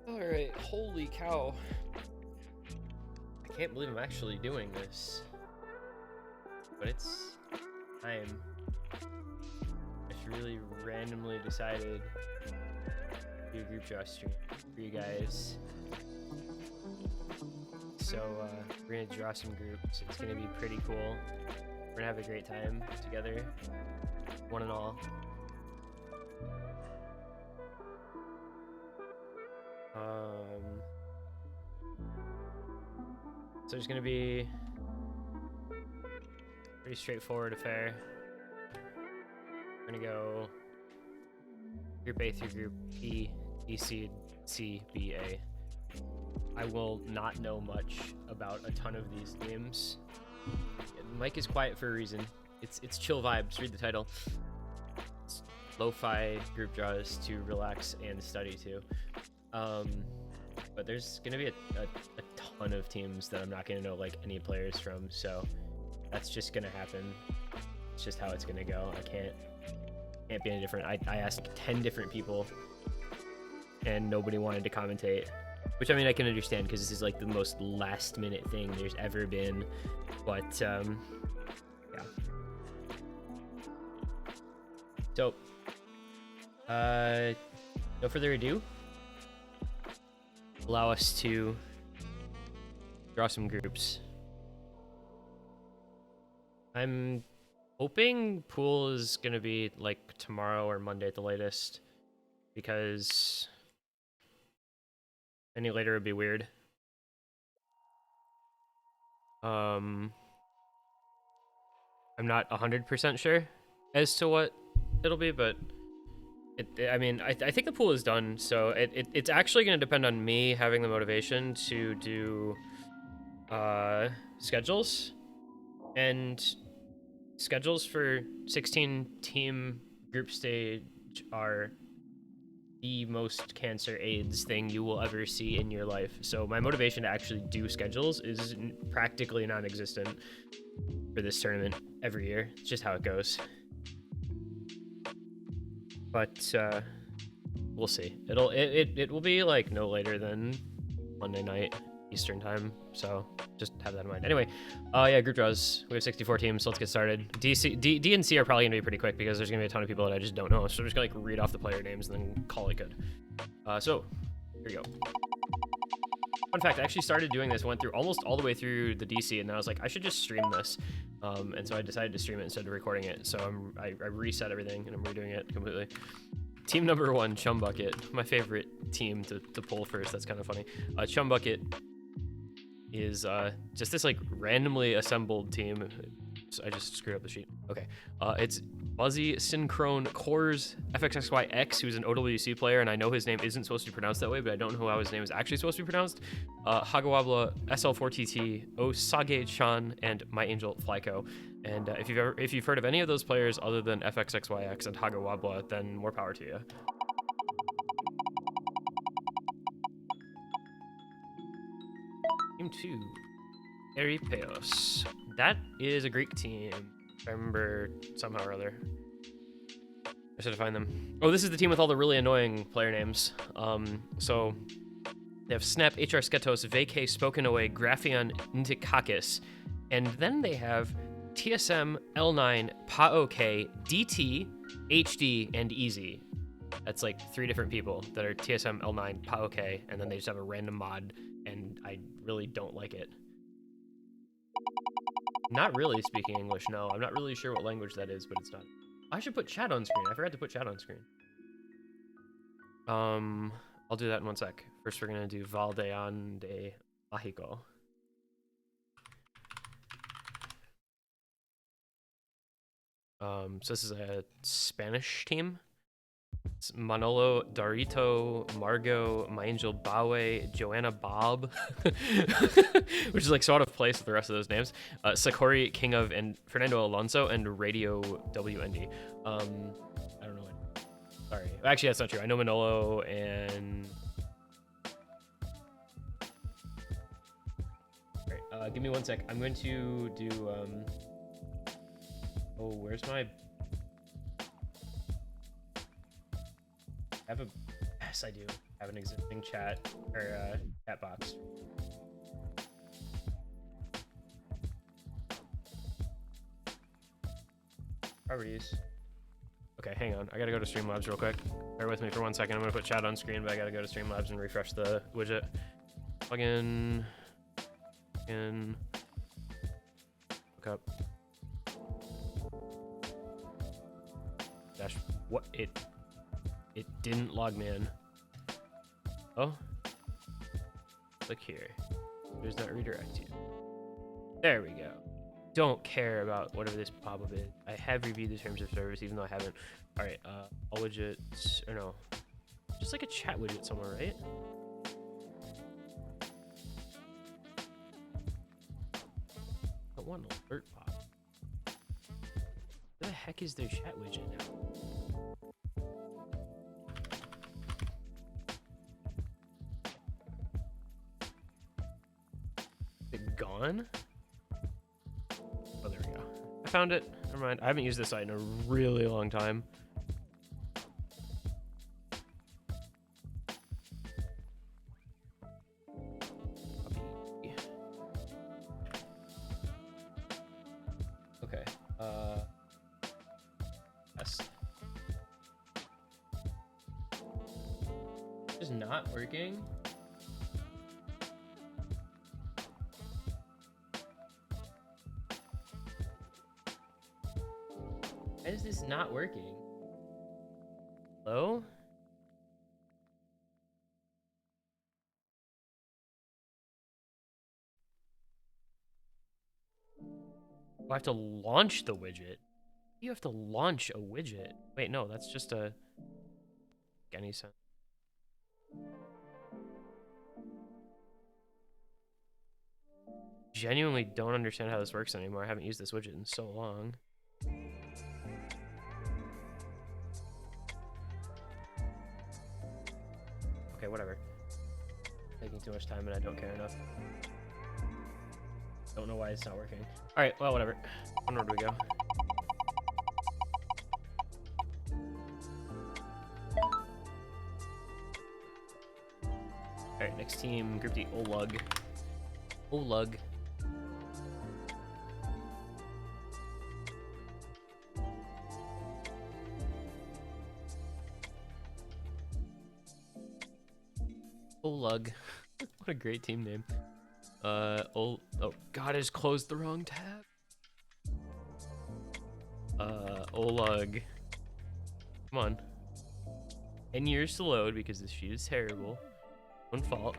Alright, holy cow. I can't believe I'm actually doing this. But it's time. I just really randomly decided to do a group draw stream for you guys. So we're gonna draw some groups. It's gonna be pretty cool. We're gonna have a great time together, one and all. So there's gonna be pretty straightforward affair. We're gonna go Group A through Group E, E seed, C, B, A. I will not know much about a ton of these games. Mike is quiet for a reason. It's chill vibes. Read the title. It's lo-fi group draws to relax and study too. But there's gonna be a ton of teams that I'm not gonna know like any players from, so that's just gonna happen. It's just how it's gonna go. I can't be any different. I asked 10 different people and nobody wanted to commentate, which I mean I can understand because this is like the most last minute thing there's ever been, but yeah. So no further ado, allow us to draw some groups. I'm hoping pool is gonna be like tomorrow or Monday at the latest, because any later would be weird. I'm not 100% sure as to what it'll be, but I mean, I think the pool is done, so it's actually going to depend on me having the motivation to do schedules, and schedules for 16 team group stage are the most cancer AIDS thing you will ever see in your life. So my motivation to actually do schedules is practically non-existent for this tournament every year. It's just how it goes. But we'll see. It will be like no later than Monday night Eastern time, so just have that in mind. Anyway, yeah, group draws. We have 64 teams, so let's get started. D and C are probably gonna be pretty quick because there's gonna be a ton of people that I just don't know. So I'm just gonna like read off the player names and then call it good. So here we go. Fun fact, I actually started doing this, went through almost all the way through the DC, and then I was like, I should just stream this. And so I decided to stream it instead of recording it. So I reset everything and I'm redoing it completely. Team number 1, Chum Bucket. My favorite team to pull first. That's kind of funny. Chum Bucket is just this like randomly assembled team. I just screwed up the sheet. Okay. It's Buzzy Synchrone Cores FXXYX, who's an OWC player, and I know his name isn't supposed to be pronounced that way, but I don't know how his name is actually supposed to be pronounced. Hagawabla SL4TT, Osage-chan, and My Angel Flyco. And if you've heard of any of those players other than FXXYX and Hagawabla, then more power to you. Team 2, Eripeos. That is a Greek team. I remember somehow or other. I should find them. Oh, this is the team with all the really annoying player names. So They have Snap, HR Sketos, Vacay, Spoken Away, Graphion, Ntikakis. And then they have TSM, L9, PaOK, DT, HD, and Easy. That's like 3 different people that are TSM, L9, PaOK, and then they just have a random mod, and I really don't like it. Not really speaking English, no. I'm not really sure what language that is, but it's not. I should put chat on screen. I forgot to put chat on screen. I'll do that in 1 sec. First, we're gonna do Valdean de Mágico. So this is a Spanish team. It's Manolo, Darito, Margot, My Angel Bawe, Joanna Bob, which is like so out of place with the rest of those names. Sakori, King of, and Fernando Alonso, and Radio WND. I don't know what. Sorry. Actually, that's not true. I know Manolo and. Alright, give me 1 sec. I'm going to do. Oh, where's my. Yes, I do have an existing chat or chat box. Properties. Okay, hang on. I gotta go to Streamlabs real quick. Bear with me for 1 second. I'm gonna put chat on screen, but I gotta go to Streamlabs and refresh the widget. Plug in. Look up. Dash. What? It didn't log me in. Oh. Click here. Does not redirect you. There we go. Don't care about whatever this pop-up is. I have reviewed the terms of service, even though I haven't. Alright, all widgets, or no. Just like a chat widget somewhere, right? I want an alert pop. Where the heck is their chat widget now? Gone? Oh, there we go. I found it. Never mind. I haven't used this site in a really long time. Okay. Yes. It's not working. Why is this not working? Hello? I have to launch the widget. You have to launch a widget. Wait, no, that's just a... Any sense? Genuinely don't understand how this works anymore. I haven't used this widget in so long. Okay, whatever. Taking too much time and I don't care enough. Don't know why it's not working. Alright, well, whatever. Onward we go. Alright, next team, Group D, Olug. Olug. Olug. What a great team name. Oh god, I just closed the wrong tab. Olug. Come on. 10 years to load because this sheet is terrible. One fault.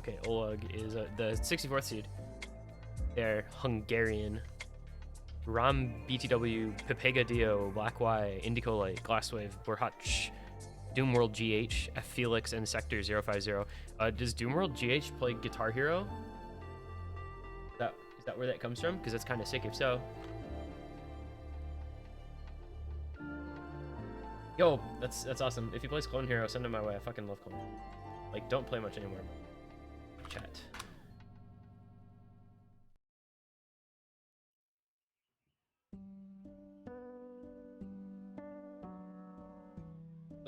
Okay, Olug is the 64th seed. They're Hungarian. Ram BTW, Pepega Dio, Black Y, Indico Light, Glasswave, Borhach, Doomworld GH, F Felix, and Sector 050. Does Doomworld GH play Guitar Hero? Is that where that comes from? Because that's kind of sick if so. Yo, that's awesome. If he plays Clone Hero, send him my way. I fucking love Clone Hero. Like, don't play much anymore. Chat.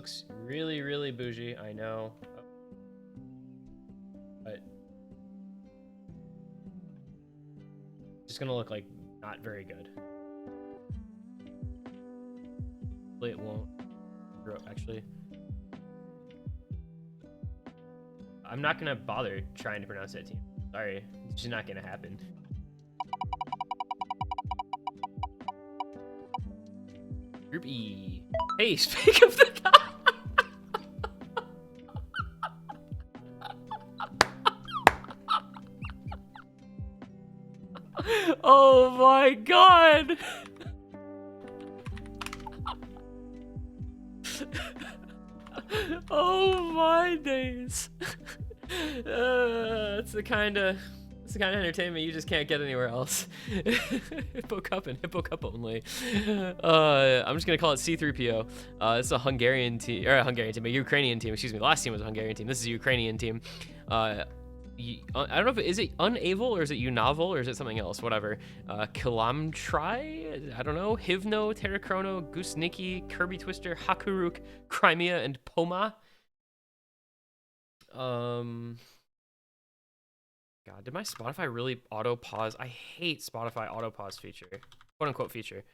Looks really, really bougie, I know. But it's gonna look like not very good. Hopefully it won't grow, actually. I'm not gonna bother trying to pronounce that team. Sorry, it's just not gonna happen. Group E. Hey, speak of the god. Oh my god. Oh my days. It's the kind of entertainment you just can't get anywhere else. Hippo Cup and Hippo Cup only. I'm just gonna call it C3PO. It's a Hungarian team, or a Ukrainian team. Excuse me. The last team was a Hungarian team. This is a Ukrainian team. I don't know if is it Unavel or is it Unavel or is it something else? Whatever. Kilamtry? I don't know. Hivno, Terrachrono, Gusniki, Kirby Twister, Hakuruk, Crimea, and Poma. God, did my Spotify really auto pause? I hate Spotify auto pause feature. Quote unquote feature.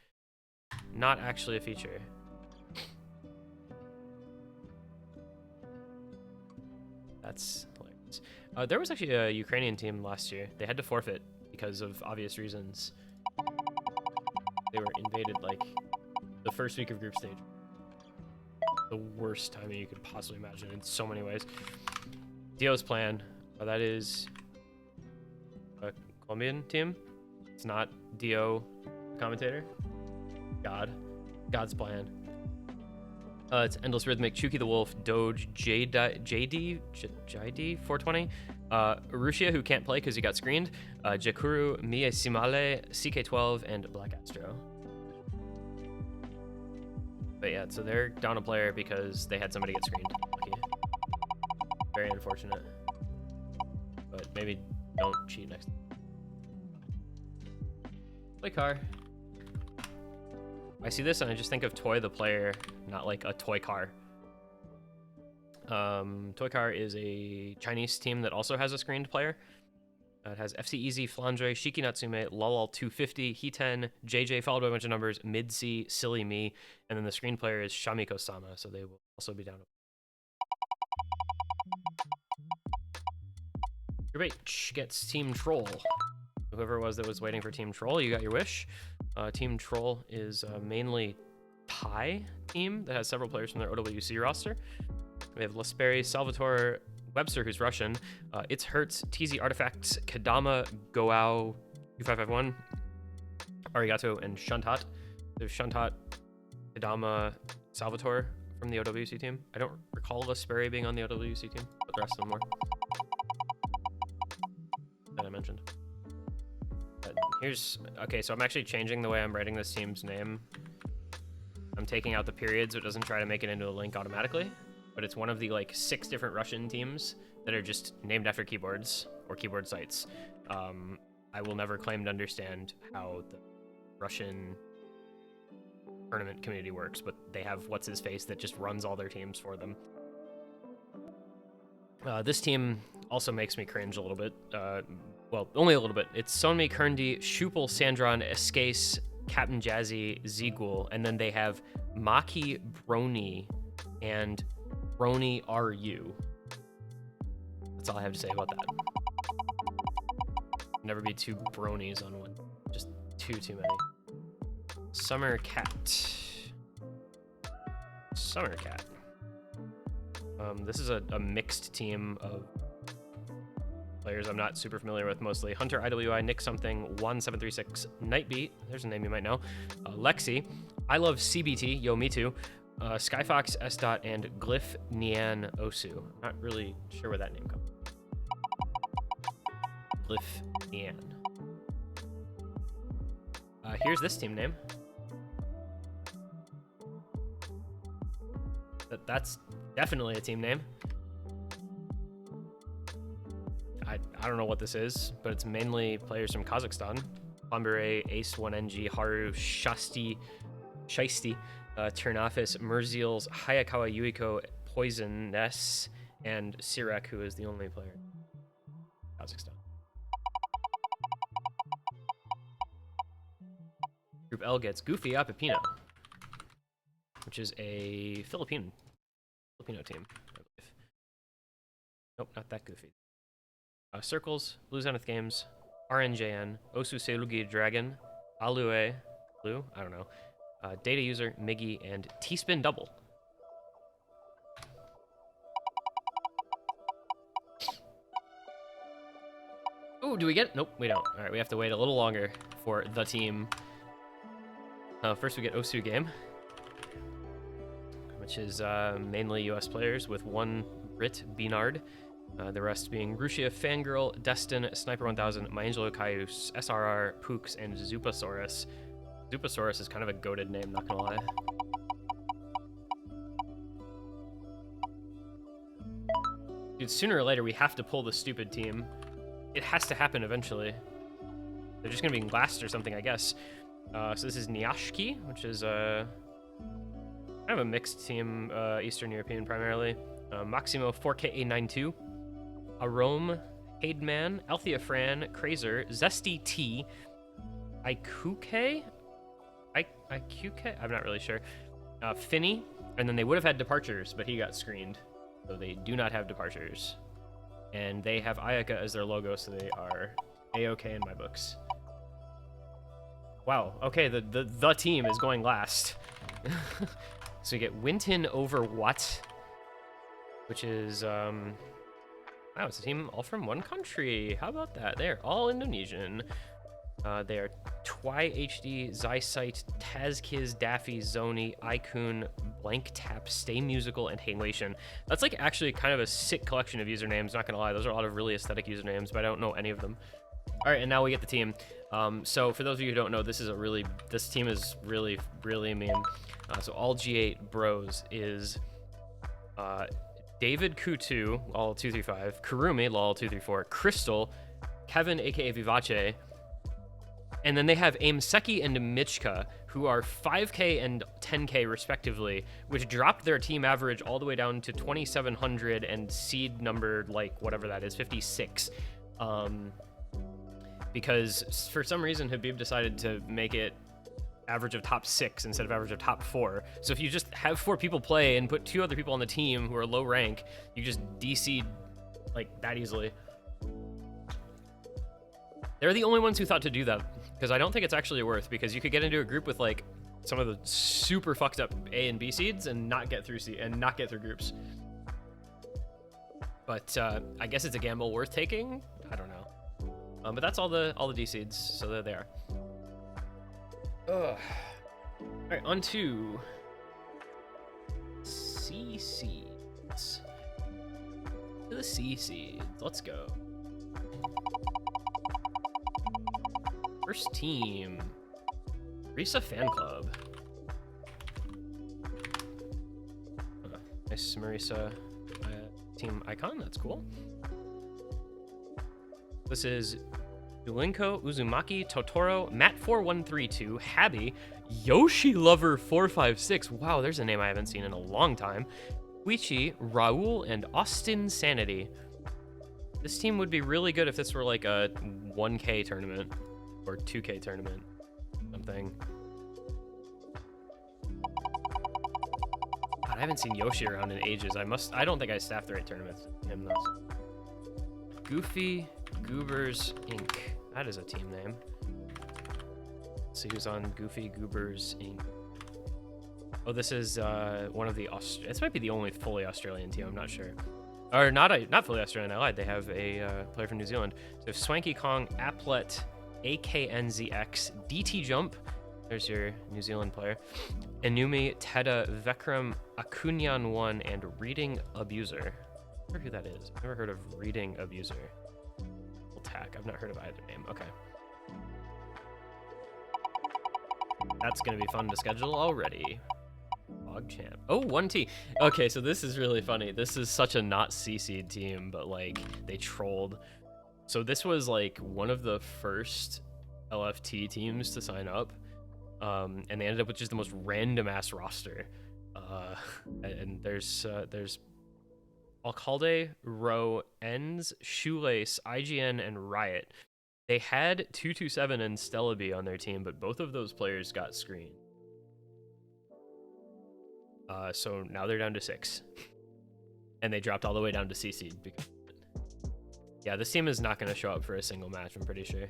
Not actually a feature. That's hilarious. There was actually a Ukrainian team last year. They had to forfeit because of obvious reasons. They were invaded like the first week of group stage. The worst timing you could possibly imagine in so many ways. Dio's plan. That is a Colombian team. It's not Dio, commentator. God's plan. It's Endless Rhythmic, Chuki the Wolf, Doge, JD 420, Rushia, who can't play because he got screened, Jakuru, Mie Simale, CK12, and Black Astro. But yeah, so they're down a player because they had somebody get screened. Lucky. Very unfortunate. But maybe don't cheat next time. Play car. I see this and I just think of Toy the player, not like a toy car. Toy Car is a Chinese team that also has a screened player. It has FC Easy, Flandre, Shiki Natsume, Lolol 250, Hiten, JJ, followed by a bunch of numbers, Mid C, Silly Me, and then the screen player is Shamiko Sama, so they will also be down. Group H gets Team Troll. Whoever it was that was waiting for Team Troll, you got your wish. Team Troll is mainly Thai team that has several players from their OWC roster. We have Lasperi, Salvatore, Webster, who's Russian. It's Hertz, TZ Artifacts, Kadama, Goao, U551, Arigato, and Shuntot. There's Shuntot, Kadama, Salvatore from the OWC team. I don't recall Lasperi being on the OWC team, but the rest of them were. That I mentioned. Okay, so I'm actually changing the way I'm writing this team's name. I'm taking out the periods so it doesn't try to make it into a link automatically, but it's one of the like 6 different Russian teams that are just named after keyboards or keyboard sites. I will never claim to understand how the Russian tournament community works, but they have what's-his-face that just runs all their teams for them. This team also makes me cringe a little bit. Well, only a little bit. It's Sonmi, Kerndi, Shupal, Sandron, Escase, Captain Jazzy, Zegul, and then they have Maki, Brony, and Brony RU. That's all I have to say about that. Never be 2 bronies on one. Just too many. Summer Cat. Summer Cat. This is a mixed team of players I'm not super familiar with, mostly Hunter IWI, Nick Something, 1736, Nightbeat, there's a name you might know, Lexi, I Love CBT, Yo Me Too, Skyfox, S. Dot, and Glyph Nian Osu. Not really sure where that name comes from. Glyph Nian. Here's this team name. That's definitely a team name. I don't know what this is, but it's mainly players from Kazakhstan. Pambere, Ace 1NG, Haru, Shiesty, Ternafis, Merziels, Hayakawa Yuiko, Poisoness, and Sirek, who is the only player in Kazakhstan. Group L gets Goofy Apipino, which is a Filipino team, I believe. Nope, not that goofy. Circles, Blue Zenith Games, RNJN, Osu Selugi Dragon, Alue, Blue, I don't know, Data User, Miggy, and T-Spin Double. Oh, do we get it? Nope, we don't. All right, we have to wait a little longer for the team. First, we get Osu Game, which is mainly US players with one Brit, Beanard. The rest being Rushia, Fangirl, Destin, Sniper 1000, Myangelo Caius, SRR, Pooks, and Zupasaurus. Zupasaurus is kind of a goated name, not gonna lie. Dude, sooner or later we have to pull the stupid team. It has to happen eventually. They're just gonna be last or something, I guess. So this is Nyashki, which is kind of a mixed team, Eastern European primarily. Maximo 4K892, Arome, Hademan, Althea Fran, Krazer, Zesty T, Ikuke? Ikuke? I'm not really sure. Finny, and then they would have had departures, but he got screened. So they do not have departures. And they have Ayaka as their logo, so they are A-okay in my books. Wow, okay, the team is going last. So we get Winton over What, which is, wow, it's a team all from one country. How about that? They're all Indonesian. They are Twi HD, Zysite, Tazkiz, Daffy, Zoni, Icun, Blank Tap, Stay Musical, and Halation. That's like actually kind of a sick collection of usernames, not gonna lie. Those are a lot of really aesthetic usernames, but I don't know any of them. All right, and now we get the team. So for those of you who don't know, this team is really, really mean. So all G8 bros is David Kutu, lol 235, Kurumi, lol 234, Crystal, Kevin, aka Vivace, and then they have Aimseki and Michka, who are 5K and 10K respectively, which dropped their team average all the way down to 2,700 and seed number, like, whatever that is, 56. Because for some reason, Habib decided to make it average of top 6 instead of average of top 4. So if you just have 4 people play and put 2 other people on the team who are low rank, you just DC like that easily. They're the only ones who thought to do that, because I don't think it's actually worth, because you could get into a group with like some of the super fucked up A and B seeds and not get through groups. But I guess it's a gamble worth taking. I don't know. But that's all the D seeds, so there they are. Ugh. All right, on to C seeds. To the C seeds. Let's go. First team, Risa Fan Club. Nice Marisa team icon, that's cool. This is Dulinko, Uzumaki, Totoro, Matt4132, Habby, Yoshi Lover 456. Wow, there's a name I haven't seen in a long time. Huichi, Raul, and Austin Sanity. This team would be really good if this were like a 1K tournament or 2K tournament, something. God, I haven't seen Yoshi around in ages. I don't think I staffed the right tournaments with him though. Goofy Goobers Inc. That is a team name. Let's see who's on Goofy Goobers Inc. Oh, this is one of the this might be the only fully Australian team, I'm not sure. Or not fully Australian, I lied. They have a player from New Zealand. So Swanky Kong, Applet, AKNZX, DT Jump, there's your New Zealand player, Inumi, Teda, Vekram, Akunyan 1, and Reading Abuser. I wonder who that is. I've never heard of Reading Abuser. Tack. I've not heard of either name. Okay. That's gonna be fun to schedule already. PogChamp. Oh, 1T. Okay, so this is really funny. This is such a not C-seed team, but like they trolled. So this was like one of the first LFT teams to sign up. And they ended up with just the most random ass roster. And there's Alcalde, Row, Ends, Shoelace, IGN, and Riot. They had 227 and Stellaby on their team, but both of those players got screened. So now they're down to 6. And they dropped all the way down to CC. Because yeah, this team is not going to show up for a single match, I'm pretty sure.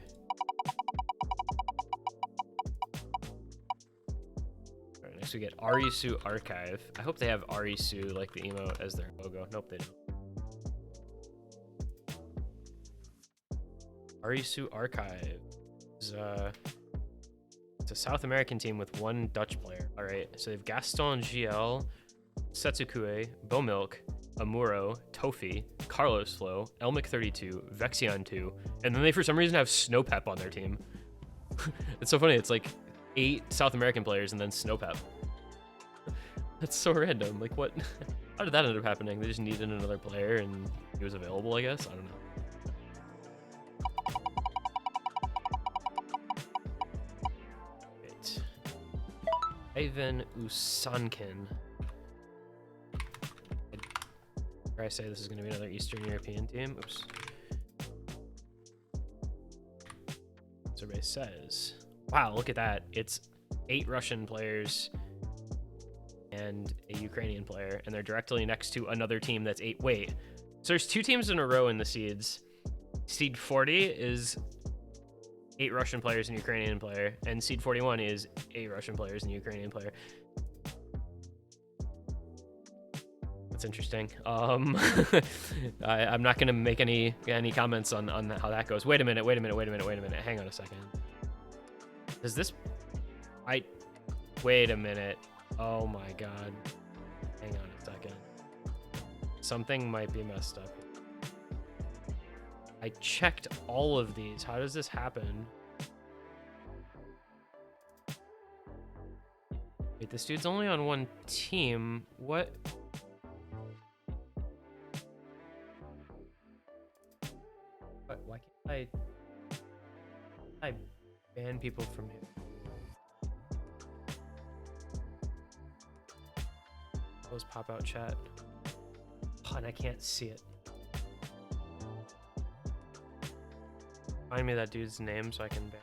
Alright, next we get Arisu Archive. I hope they have Arisu, like the emote, as their logo. Nope, they don't. Arisu Archive is it's a South American team with 1 Dutch player. All right, so they've Gaston GL, Setsukue, Bomilk, Amuro, Tofi, Carlos Flow, Elmic 32, Vexion 2, and then they for some reason have Snowpep on their team. It's so funny. It's like 8 South American players and then Snowpep. That's so random. Like what? How did that end up happening? They just needed another player and he was available, I guess. I don't know. Ivan Usankin. Or I say this is going to be another Eastern European team. Oops. Survey says, wow, look at that. It's 8 Russian players and a Ukrainian player, and they're directly next to another team that's 8. Wait, so there's 2 teams in a row in the seeds. Seed 40 is 8 Russian players and Ukrainian player, and seed 41 is 8 Russian players and Ukrainian player. That's interesting. I'm not gonna make any comments on how that goes. Wait a minute. Hang on a second. Does this? Wait a minute. Oh my god. Hang on a second. Something might be messed up. I checked all of these. How does this happen? Wait, this dude's only on 1 team. What? Why can't I ban people from here? Close pop-out chat. Oh, and I can't see it. Find me that dude's name so I can ban.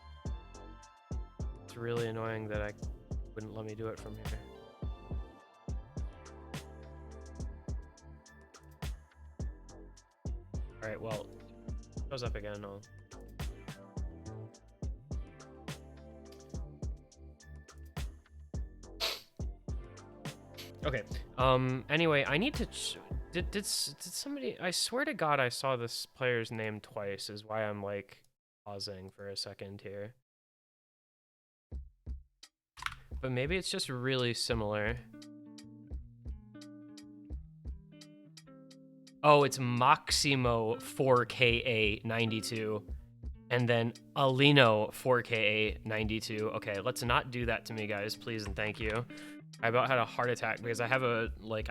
It's really annoying that I wouldn't let me do it from here. Alright, well, if it goes up again, I'll... Okay, anyway, I need to... Did somebody... I swear to God I saw this player's name twice, is why I'm, like, pausing for a second here. But maybe it's just really similar. Oh, it's Maximo 4KA92. And then Alino 4KA92. Okay, let's not do that to me, guys, please and thank you. I about had a heart attack because I have I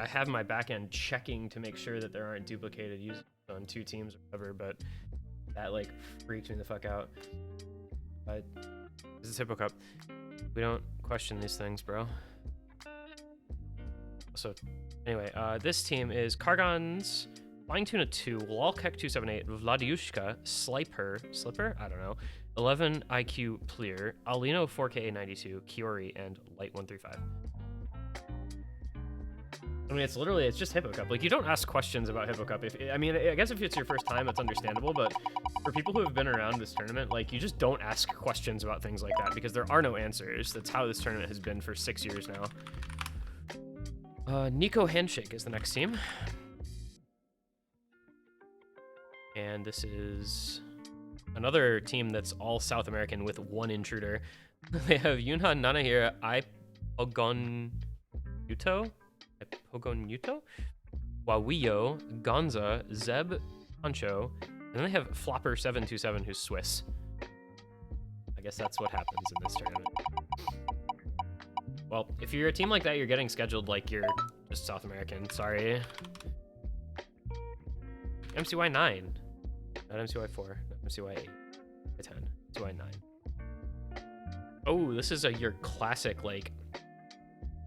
have my backend checking to make sure that there aren't duplicated users on 2 teams or whatever, but that like freaked me the fuck out. But this is Hippo Cup. We don't question these things, bro. So anyway, this team is Kargons, Flying Tuna 2, Lolkek 278, Vladiushka, Slipper, I don't know, 11 IQ Pleer, Alino 4KA92, Kiori, and Light 135. I mean, it's just Hippo Cup. Like, you don't ask questions about Hippo Cup. I mean, I guess if it's your first time, it's understandable, but for people who have been around this tournament, like, you just don't ask questions about things like that because there are no answers. That's how this tournament has been for 6 years now. Nico Handshake is the next team. And this is another team that's all South American with 1 intruder. They have Yunhan Nanahira, Pogonuto, Wawiyo, Gonza, Zeb, Pancho, and then they have Flopper727, who's Swiss. I guess that's what happens in this tournament. Well, if you're a team like that, you're getting scheduled like you're just South American. Sorry. MCY 9. Not MCY 4. Not MCY 8. 10. MCY 9. Oh, this is your classic like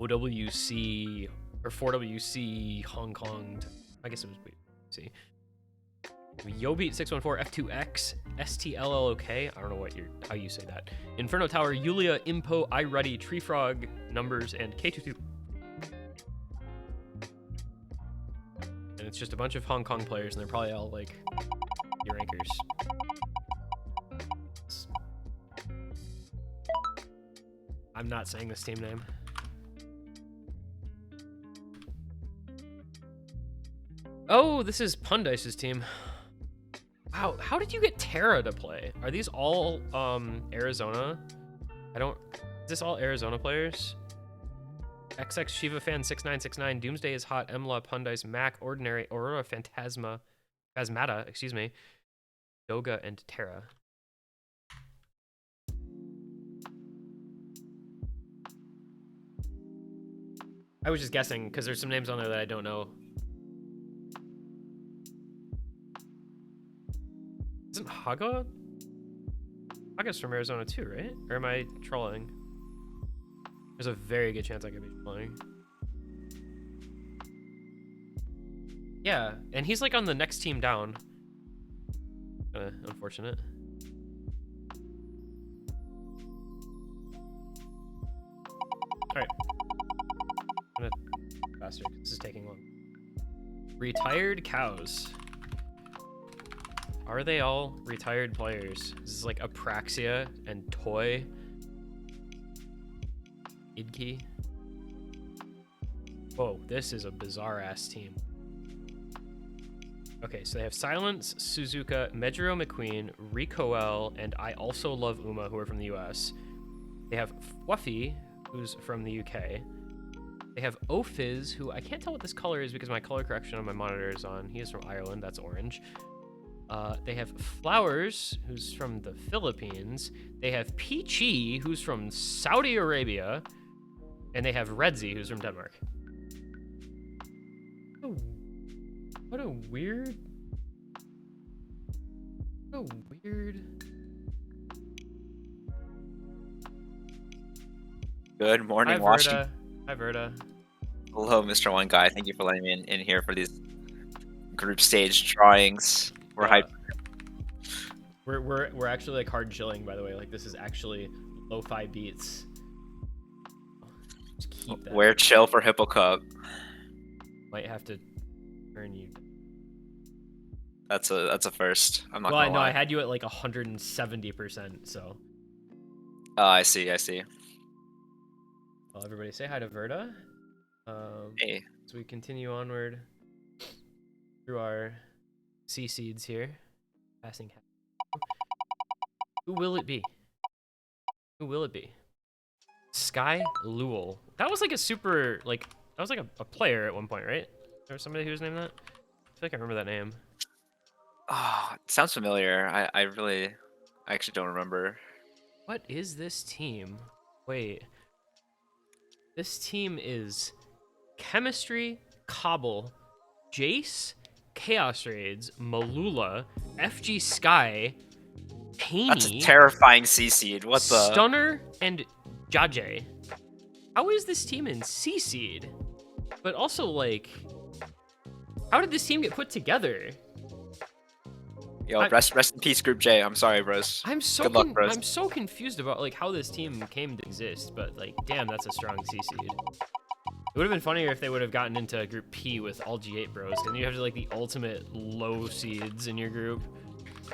OWC or 4WC Hong Kong. I guess it was WC. Yobeat 614 F2X STLLOK. I don't know how you say that. Inferno Tower, Yulia, Impo, iReady, Tree Frog, Numbers, and K22. And it's just a bunch of Hong Kong players, and they're probably all like E-rankers. I'm not saying this team name. Oh, this is Pundice's team. Wow, how did you get Terra to play? Are these all Arizona? Is this all Arizona players? XX Shiva Fan 6969, Doomsday is hot, Emla, Pundice, Mac, Ordinary, Aurora, Phasmata, excuse me, Doga, and Terra. I was just guessing because there's some names on there that I don't know. Isn't Haga? Haga's from Arizona too, right? Or am I trolling? There's a very good chance I could be trolling. Yeah, and he's like on the next team down. Unfortunate. Alright. I'm gonna faster because this is taking long. Retired cows. Are they all retired players? This is like Apraxia and Toy. Idki. Whoa, this is a bizarre ass team. Okay, so they have Silence, Suzuka, Medjiro McQueen, Ricoel, and I Also Love Uma, who are from the US. They have Fluffy, who's from the UK. They have Ophiz, who I can't tell what this color is because my color correction on my monitor is on. He is from Ireland, that's orange. They have Flowers, who's from the Philippines. They have Peachy, who's from Saudi Arabia. And they have Redzi, who's from Denmark. Oh, what a weird... Good morning, Hi, Washington. Hi, Verda. Hello, Mr. One Guy. Thank you for letting me in here for these group stage drawings. We're hyped. We're actually like hard chilling, by the way. Like this is actually lo-fi beats. Just keep that. We're chill for Hippo Cup. Might have to turn you. That's a first. I'm not well, gonna lie. I had you at like 170%. So. Oh, I see. Well, everybody say hi to Verda. Hey. So we continue onward through our C seeds here. Passing. Who will it be? Who will it be? Sky Lewell. That was like a super, like, that was like a player at one point, right? There was somebody who was named that? I feel like I remember that name. Oh, it sounds familiar. I actually don't remember. What is this team? Wait. This team is Chemistry, Cobble, Jace, Chaos Raids, Malula, FG Sky, Taney. That's a terrifying C seed. What the? Stunner, and Jaje. How is this team in C seed? But also, like, how did this team get put together? Yo, rest in peace, Group J. I'm sorry, bros. Good luck, bros. I'm so confused about like how this team came to exist, but like, damn, that's a strong C seed. It would have been funnier if they would have gotten into Group P with all G8 bros, and you have like the ultimate low seeds in your group.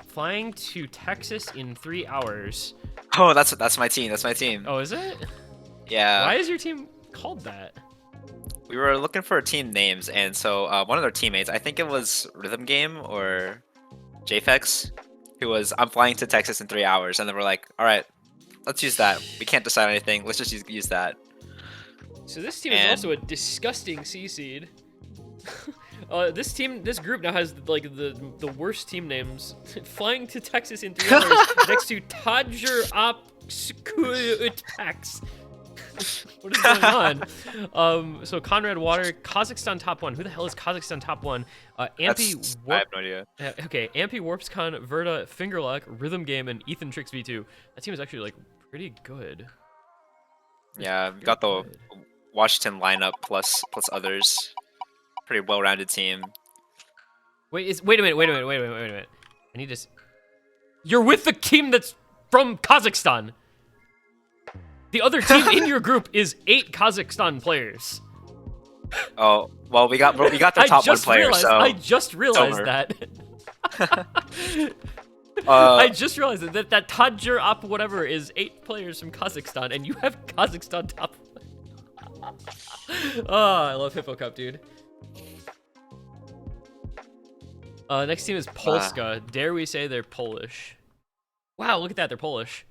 Flying to Texas in 3 hours. Oh, that's my team. That's my team. Oh, is it? Yeah. Why is your team called that? We were looking for team names, and so one of their teammates, I think it was Rhythm Game or JFX, who was, I'm flying to Texas in 3 hours, and then we're like, all right, let's use that. We can't decide anything. Let's just use that. So this team is also a disgusting C seed. This group now has like the worst team names. Flying to Texas in 3 hours next to Tadger Op Pax. What is going on? So Conrad Water, Kazakhstan top 1. Who the hell is Kazakhstan top 1? Ampy I have no idea. Okay, Ampy, WarpsCon, Verda, Fingerlock, Rhythm Game, and Ethan Tricks V2. That team is actually like pretty good. Yeah, we've Pretty got the good. Washington lineup plus others. Pretty well-rounded team. Wait a minute. I need to. You're with the team that's from Kazakhstan. The other team in your group is 8 Kazakhstan players. Oh, well, we got their top one player, so I just realized over. that. Uh, I just realized that Tadjur Up whatever is 8 players from Kazakhstan, and you have Kazakhstan top. Oh, I love Hippo Cup, dude. Next team is Polska. Dare we say they're Polish? Wow, look at that, they're Polish.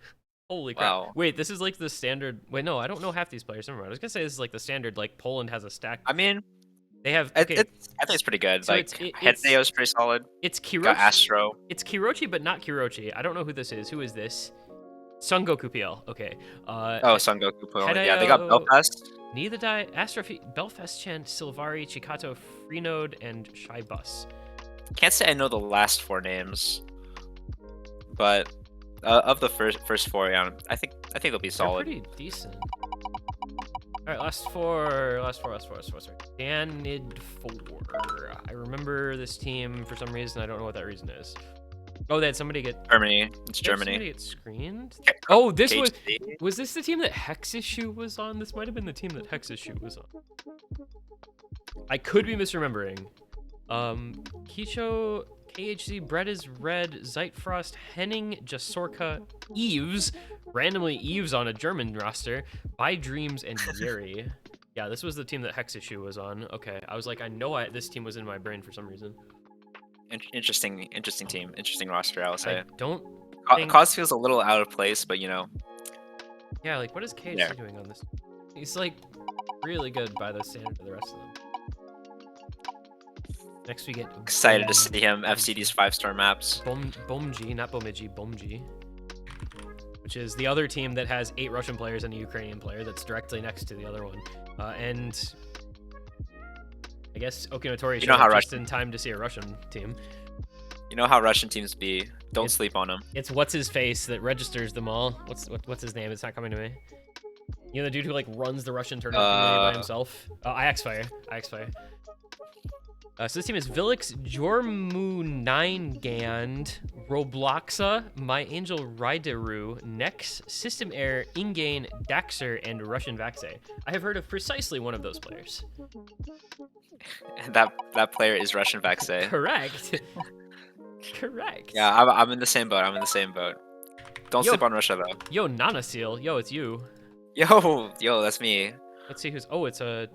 Holy crap. Wow. Wait, this is like the standard. Wait, no, I don't know half these players. Never mind. I was gonna say this is like the standard, like Poland has a stack. I mean, They have. I Okay, think it's pretty good. So like, it's Hedeo's pretty solid. it's Got Kirochi. Astro. It's Kirochi, but not Kirochi. I don't know who this is. Who is this? Son Goku PL. Okay. Oh, Son Goku. Hideo- Yeah, they got Belfast. Neither die. Astrophy, Belfast Chen, Silvari, Chikato, Freenode, and Shy Bus. Can't say I know the last 4 names, but of the first 4, yeah, I think they'll be solid. They're pretty decent. All right, last four. Sorry. Danid 4. I remember this team for some reason. I don't know what that reason is. Oh, they had somebody get. Germany. It's Did somebody Germany. get screened? Okay, Oh, this KHC. was this the team that Hexissue was on? This might have been the team that Hexissue was on. I could be misremembering. Kicho, KHC, Bread is Red, Zeitfrost, Henning, Jasorka, Eves, randomly Eves on a German roster, By Dreams, and Yeri. Yeah, this was the team that Hexissue was on. Okay, I was like, I know this team was in my brain for some reason. Interesting team. Interesting roster, I would say. I don't think... Cause feels a little out of place, but you know. Yeah, like, what is KHC Yeah. doing on this? He's, like, really good by the standard of the rest of them. Next we get... Excited to see him FC these 5-star maps. Bomji, not Bomiji, Bomji. Which is the other team that has 8 Russian players and a Ukrainian player that's directly next to the other one. And I guess Okinotori showed up just in time to see a Russian team. You know how Russian teams be. Don't sleep on them. It's what's his face that registers them all. What's his name? It's not coming to me. You know the dude who like runs the Russian tournament community by himself? Ixfire. So this team is Vilix, Jormuningand, Robloxa, My Angel Raideru, Nex, System Air, Ingane, Daxer, and Russian Vaxe. I have heard of precisely one of those players. That player is Russian Vaxe. Correct. Correct. Yeah, I'm in the same boat. Don't sleep on Russia though. Yo, Nanasil. Yo, it's you. Yo, that's me. Let's see who's. Oh, it's a.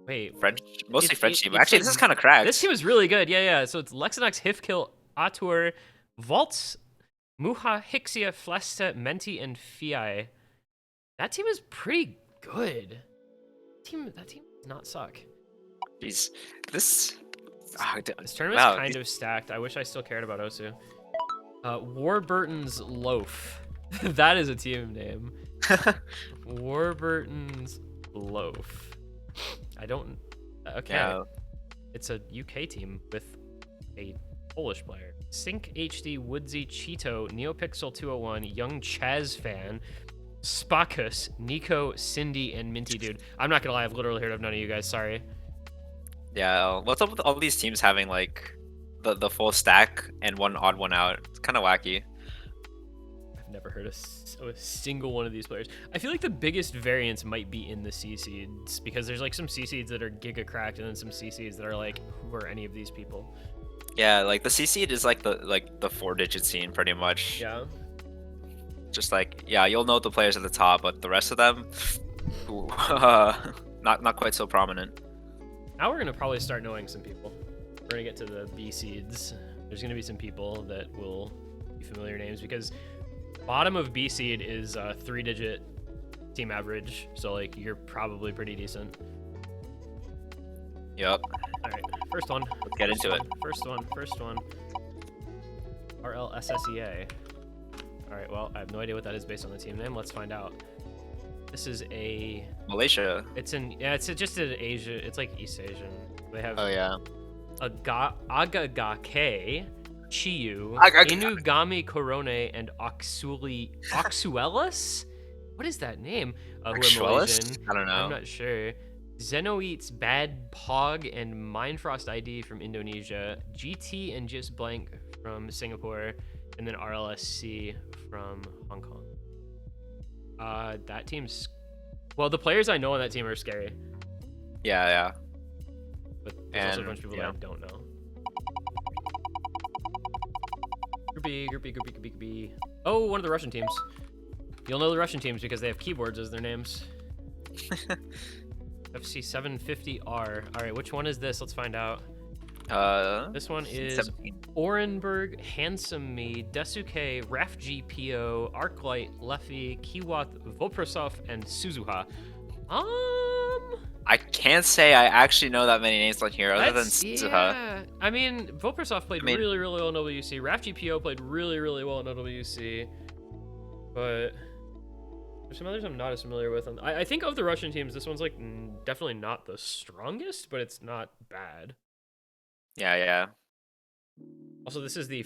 Wait. French, mostly French team. it's Actually, like- this is kind of cracked. This team is really good. Yeah. So it's Lexinox, Hifkill, Atur, Volts, Muha, Hixia, Flesta, Menti, and Fiai. That team is pretty good. That team does not suck. Jeez, this. This tournament's kind of stacked. I wish I still cared about Osu. Warburton's Loaf. That is a team name. Warburton's Loaf. I don't. Okay. Yeah. It's a UK team with a Polish player. Sync HD, Woodsy, Cheeto, Neopixel 201, Young Chaz Fan, Spakus, Nico, Cindy, and Minty Dude. I'm not gonna lie, I've literally heard of none of you guys. Sorry. Yeah, what's up with all these teams having like the full stack and one odd one out? It's kind of wacky. I've never heard of a single one of these players. I feel like the biggest variance might be in the C seeds because there's like some C seeds that are giga cracked and then some C seeds that are like, who are any of these people? Yeah, like the C seed is like the 4-digit scene pretty much. Yeah. Just like, yeah, you'll know the players at the top, but the rest of them, ooh, not quite so prominent. Now we're gonna probably start knowing some people. We're gonna get to the B seeds. There's gonna be some people that will be familiar names because bottom of B seed is 3-digit team average, so like you're probably pretty decent. Yep. All right, first one. Let's get into it. First one. RLSSEA. All right, well, I have no idea what that is based on the team name. Let's find out. This is a Malaysia. it's just in Asia. It's like East Asian. They have Oh yeah. Agagake, Chiyu, Aga- Inugami Korone, and Oxuelis. What is that name? Who are Actualis? Malaysian. I don't I'm know. not sure. Zenoeats Bad Pog and Mindfrost ID from Indonesia. GT and Just Blank from Singapore. And then RLSC from Hong Kong. That team's... Well, the players I know on that team are scary. Yeah, yeah. But there's also a bunch of people that I don't know. Group B. Oh, one of the Russian teams. You'll know the Russian teams because they have keyboards as their names. FC750R. All right, which one is this? Let's find out. This one is 17. Orenburg, Handsome Me, Desuke, Raf GPO, Arclight, Leffy, Kiwath, Voprasov, and Suzuha. I can't say I actually know that many names on here other than Suzuha. Yeah. I mean, Voprasov played really, really well in WC. Raf GPO played really, really well in WC. But there's some others I'm not as familiar with. I think of the Russian teams, this one's like definitely not the strongest, but it's not bad. Yeah, yeah. Also, this is the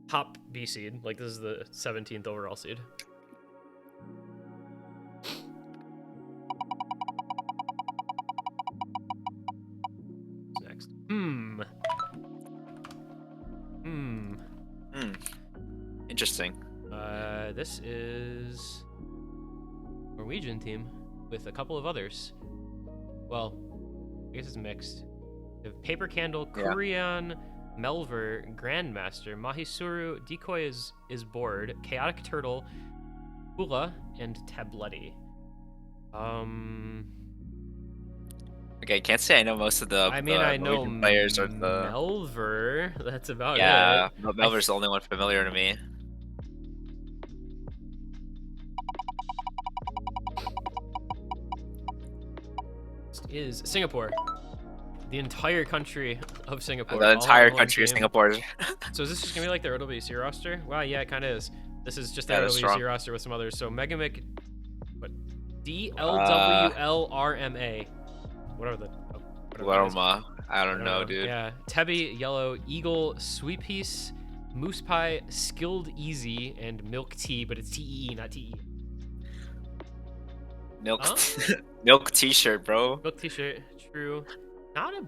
top B seed. Like, this is the 17th overall seed. What's next? Interesting. This is Norwegian team with a couple of others. Well, I guess it's mixed. We have Paper Candle, Kurian, Melver, Grandmaster, Mahisuru, Decoy is bored, Chaotic Turtle, Hula, and Tabletti. Okay, can't say I know most of the. I mean, I know Norwegian players or the. Melver. That's about it. Yeah, Melver's the only one familiar to me. Is Singapore. The entire country of Singapore. The entire country of Singapore. So is this just gonna be like their OWC roster? Wow, yeah, it kind of is. This is just Yeah, their that's OWC strong. roster with some others. So Megamic, what? DLWLRMA. Whatever the. Whatever that is. Lerma. I don't know, dude. Yeah, Tebby, Yellow, Eagle, Sweet Piece, Moose Pie, Skilled Easy, and Milk Tea, but it's TEE, not TE. Milk, milk T-shirt, bro. Milk T-shirt, true. Not a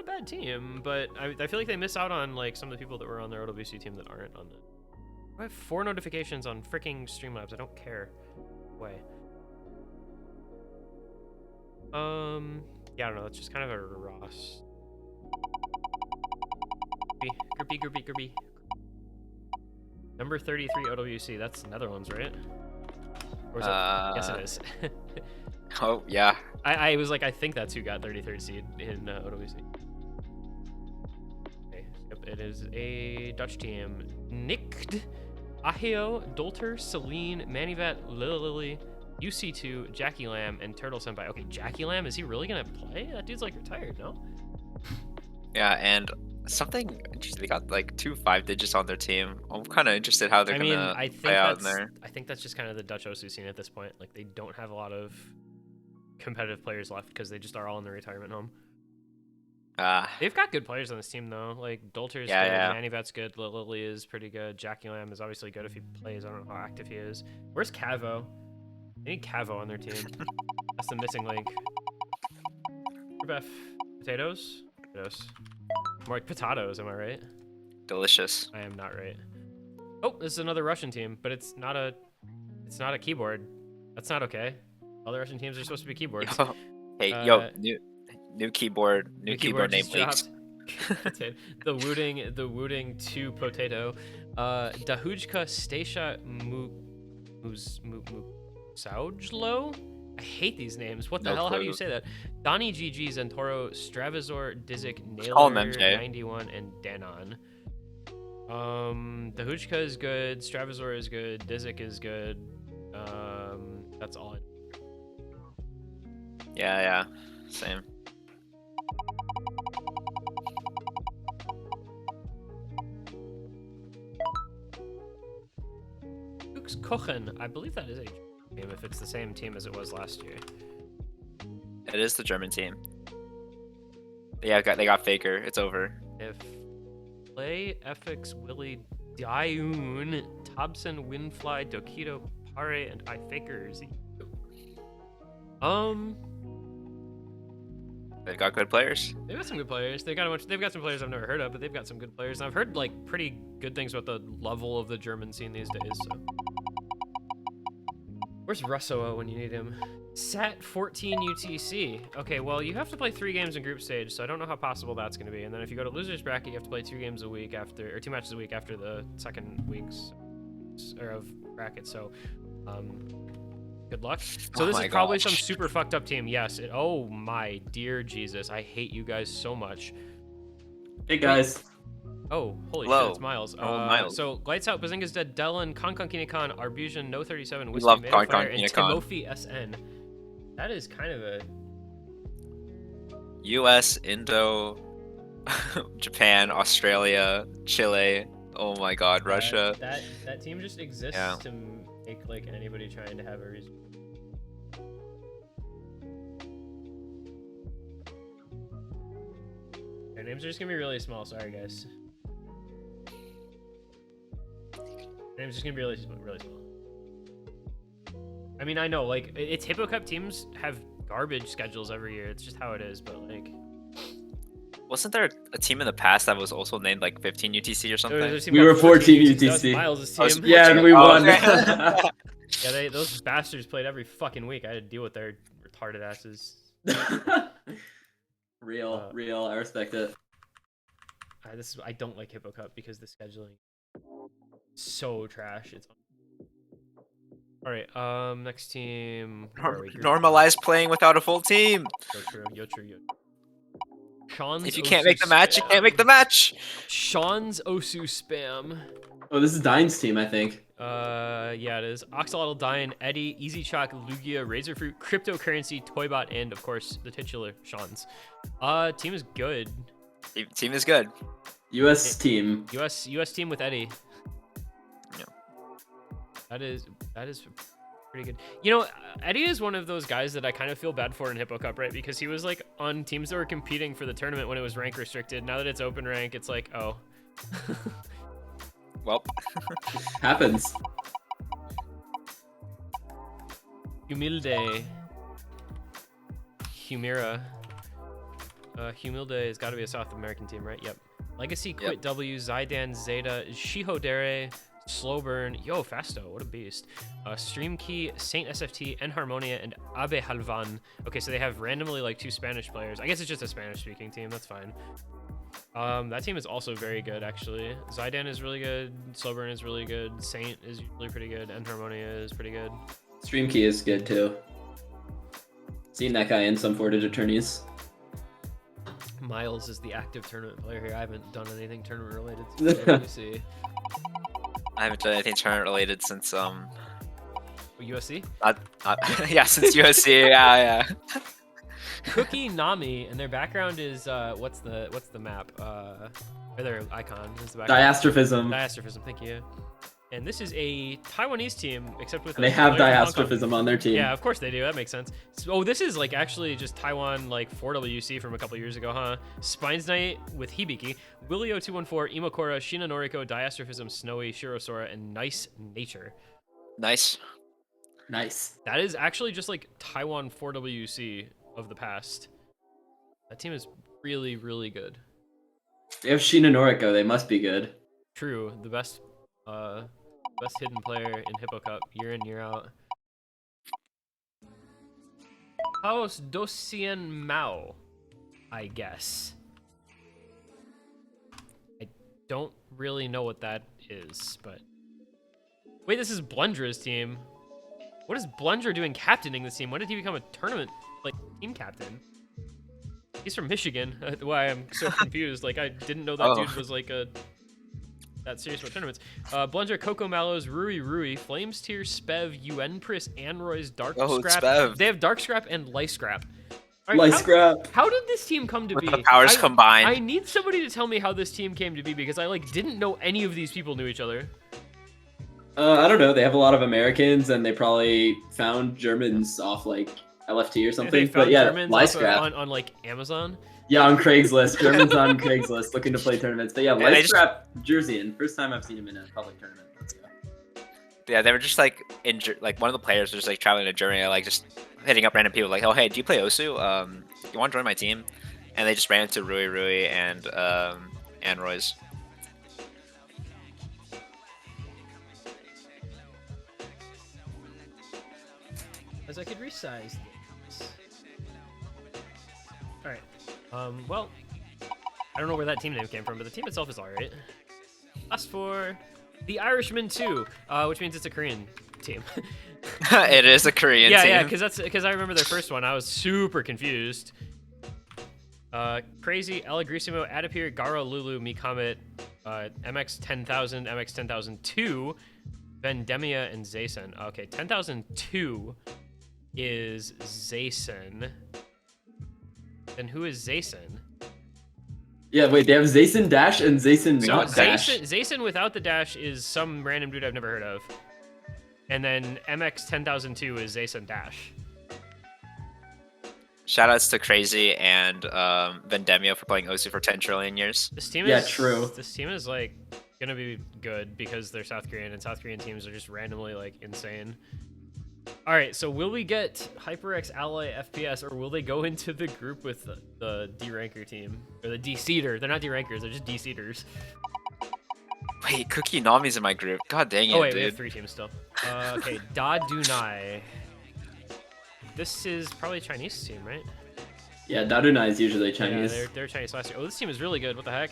bad team, but I feel like they miss out on like some of the people that were on their OWC team that aren't on the. I have 4 notifications on freaking Streamlabs. I don't care. Way. Yeah, I don't know. That's just kind of a Ross. Groupie. Number 33 OWC. That's Netherlands, right? Or is it? Yes, it is. Oh, yeah. I was like, I think that's who got 33rd seed in OWC. Okay, yep, it is a Dutch team. Nicked, Ahio, Dolter, Celine, Manivat, Lily, UC2, Jackie Lamb, and Turtle Senpai. Okay, Jackie Lamb, is he really gonna play? That dude's like retired, no? Yeah, and something. Geez, they got like 2 5 digits on their team. I'm kind of interested how they're gonna play out in there. I think that's just kind of the Dutch OC scene at this point. Like, they don't have a lot of competitive players left because they just are all in the retirement home. They've got good players on this team though. Like Dolter's good, Manivat's good, Lily is pretty good, Jackie Lamb is obviously good if he plays. I don't know how active he is. Where's Cavo? They need Cavo on their team. That's the missing link. Beth, potatoes? Potatoes. More like potatoes, am I right? Delicious. I am not right. Oh, this is another Russian team, but it's not a keyboard. That's not okay. All the Russian teams are supposed to be keyboards. Hey, new keyboard name leaks. The Wooding 2 potato. Dahujka Stasia Saujlo? I hate these names. What the hell? How do you say that? Donnie GG, Zentoro, Stravazor, Dizik, Nailer, 91, and Danon. Dahujka is good. Stravazor is good. Dizik is good. That's all. Yeah, same. Luke's Kochen. I believe that is a game if it's the same team as it was last year. It is the German team. Yeah, they got Faker. It's over. If Play, FX, Willie, Dioun, Thompson, Windfly, Dokito, Hare and I Fakers. They've got good players. They've got some good players. They've got some players I've never heard of, but they've got some good players. And I've heard like pretty good things about the level of the German scene these days. So. Where's Russo when you need him? Sat 14 UTC. Okay, well you have to play 3 games in group stage, so I don't know how possible that's going to be. And then if you go to losers bracket, you have to play 2 games a week after, or 2 matches a week after the second week's or of bracket. So, good luck. So this is probably some super fucked up team. Yes. Oh my dear Jesus, I hate you guys so much. Hey guys. Oh, holy Hello. shit, it's Miles. Miles. So, Lights Out, Bazinga's Dead, Dellen, Konkon Kinikon, Arbusian, No 37, We Whiskey, love Man of Konkon Fire, and Kinikon. Timothy SN. That is kind of a... US, Indo, Japan, Australia, Chile. Oh my god, Russia. That team just exists to make like anybody trying to have a reason. Their names are just gonna be really small. Sorry, guys. Their names are just gonna be really small. I mean, I know, like, it's Hippo Cup teams have garbage schedules every year. It's just how it is. But like, Wasn't there a team in the past that was also named like 15 UTC or something? We were 14 That was UTC. Miles' Oh, team. Yeah, and we won. Yeah, those bastards played every fucking week. I had to deal with their retarded asses. real. I respect it. I don't like Hippo Cup because the scheduling is so trash. It's all right. Next team. Where are we? Normalize playing without a full team. Yo true. Sean's If you can't make the match, you can't make the match. Sean's Osu spam. Oh, this is Dine's team, I think. Yeah, it is. Oxalotl, Dine, Eddie, Easy Chalk, Lugia, Razorfruit, Cryptocurrency, Toybot, and of course the titular Sean's. Team is good. Team is good. US team. US team with Eddie. Yeah. That is pretty good. You know, Eddie is one of those guys that I kind of feel bad for in Hippo Cup, right? Because he was like on teams that were competing for the tournament when it was rank restricted. Now that it's open rank, it's like, oh. Well, Happens. Humilde. Humira. Humilde has got to be a South American team, right? Yep. Legacy, Quit W, Zydan, Zeta, Shihodere, Slowburn, yo, Fasto, what a beast. Stream Key, Saint SFT, Enharmonia, and Abe Halvan. Okay, so they have randomly like 2 Spanish players. I guess it's just a Spanish-speaking team. That's fine. That team is also very good, actually. Zydan is really good. Slowburn is really good. Saint is usually pretty good. Enharmonia is pretty good. Stream Key is good too. Seen that guy in some 4-digit tourneys. Miles is the active tournament player here. I haven't done anything tournament related. So let me see. I haven't done anything tournament related since USC? yeah, since USC. Yeah. Cookie Nami, and their background is what's the map? Or their icon is the background. Diastrophism. Diastrophism, thank you. And this is a Taiwanese team, except with They have Diastrophism on their team. Yeah, of course they do. That makes sense. So, this is like actually just Taiwan like 4WC from a couple years ago, huh? Spines Knight with Hibiki, Willio214, Imakura, Shina Noriko, Diastrophism, Snowy, Shirosora, and Nice Nature. Nice. That is actually just like Taiwan 4WC of the past. That team is really, really good. They have Shina Noriko. They must be good. True, the best hidden player in Hippo Cup, year in, year out. House Dosian Mao, I guess. I don't really know what that is, but... Wait, this is Blundra's team. What is Blundra doing captaining this team? When did he become a tournament, like, team captain? He's from Michigan. Why I'm so confused. Like, I didn't know that dude was, like, that serious about tournaments. Blunder, Coco Mallows, Rui, Flames Tier, Spev, UN Pris, Anroy's Dark Scrap. Spev. They have Dark Scrap and Lice Scrap. All Lice Scrap. How did this team come to With be? the powers combined. I need somebody to tell me how this team came to be because I like didn't know any of these people knew each other. I don't know. They have a lot of Americans, and they probably found Germans off like LFT or something. They found But yeah, Germans Lice off Scrap. on like Amazon. Yeah, on Craigslist. Germans on Craigslist looking to play tournaments. But yeah, Yeah, Lice Scrap, Jerseyan. First time I've seen him in a public tournament. Let's go. Yeah, they were just like like one of the players was just like traveling to Germany, like just hitting up random people like, oh hey, do you play Osu? You want to join my team? And they just ran into Rui and Roy's. As I could resize this. All right. Well, I don't know where that team name came from, but the team itself is all right. Last for the Irishman 2, which means it's a Korean team. It is a Korean team. Yeah, because I remember their first one. I was super confused. Crazy, Elagrissimo, Adapir, Garo, Lulu, Mikomet, MX 10,000, MX 10,002, Vendemia, and Zaysen. Okay, 10,002 is Zaysen. Then who is Zaysen? Yeah, wait, they have Zaysen dash and Zaysen So not dash. Zaysen without the dash is some random dude I've never heard of. And then MX 10,002 is Zaysen dash. Shoutouts to Crazy and Vendemia for playing Osu for 10 trillion years. This team Yeah, is true. This team is like gonna be good because they're South Korean, and South Korean teams are just randomly like insane. All right, so will we get HyperX Ally FPS, or will they go into the group with the D-ranker team or the D-seeder? They're not D-rankers; they're just D-seeders. Wait, Cookie Nami's in my group. God dang it, Oh wait, dude. we have 3 teams still. Okay, Da Dunai. This is probably a Chinese team, right? Yeah, Dadunai is usually Chinese. Yeah, they're Chinese last year. Oh, this team is really good. What the heck?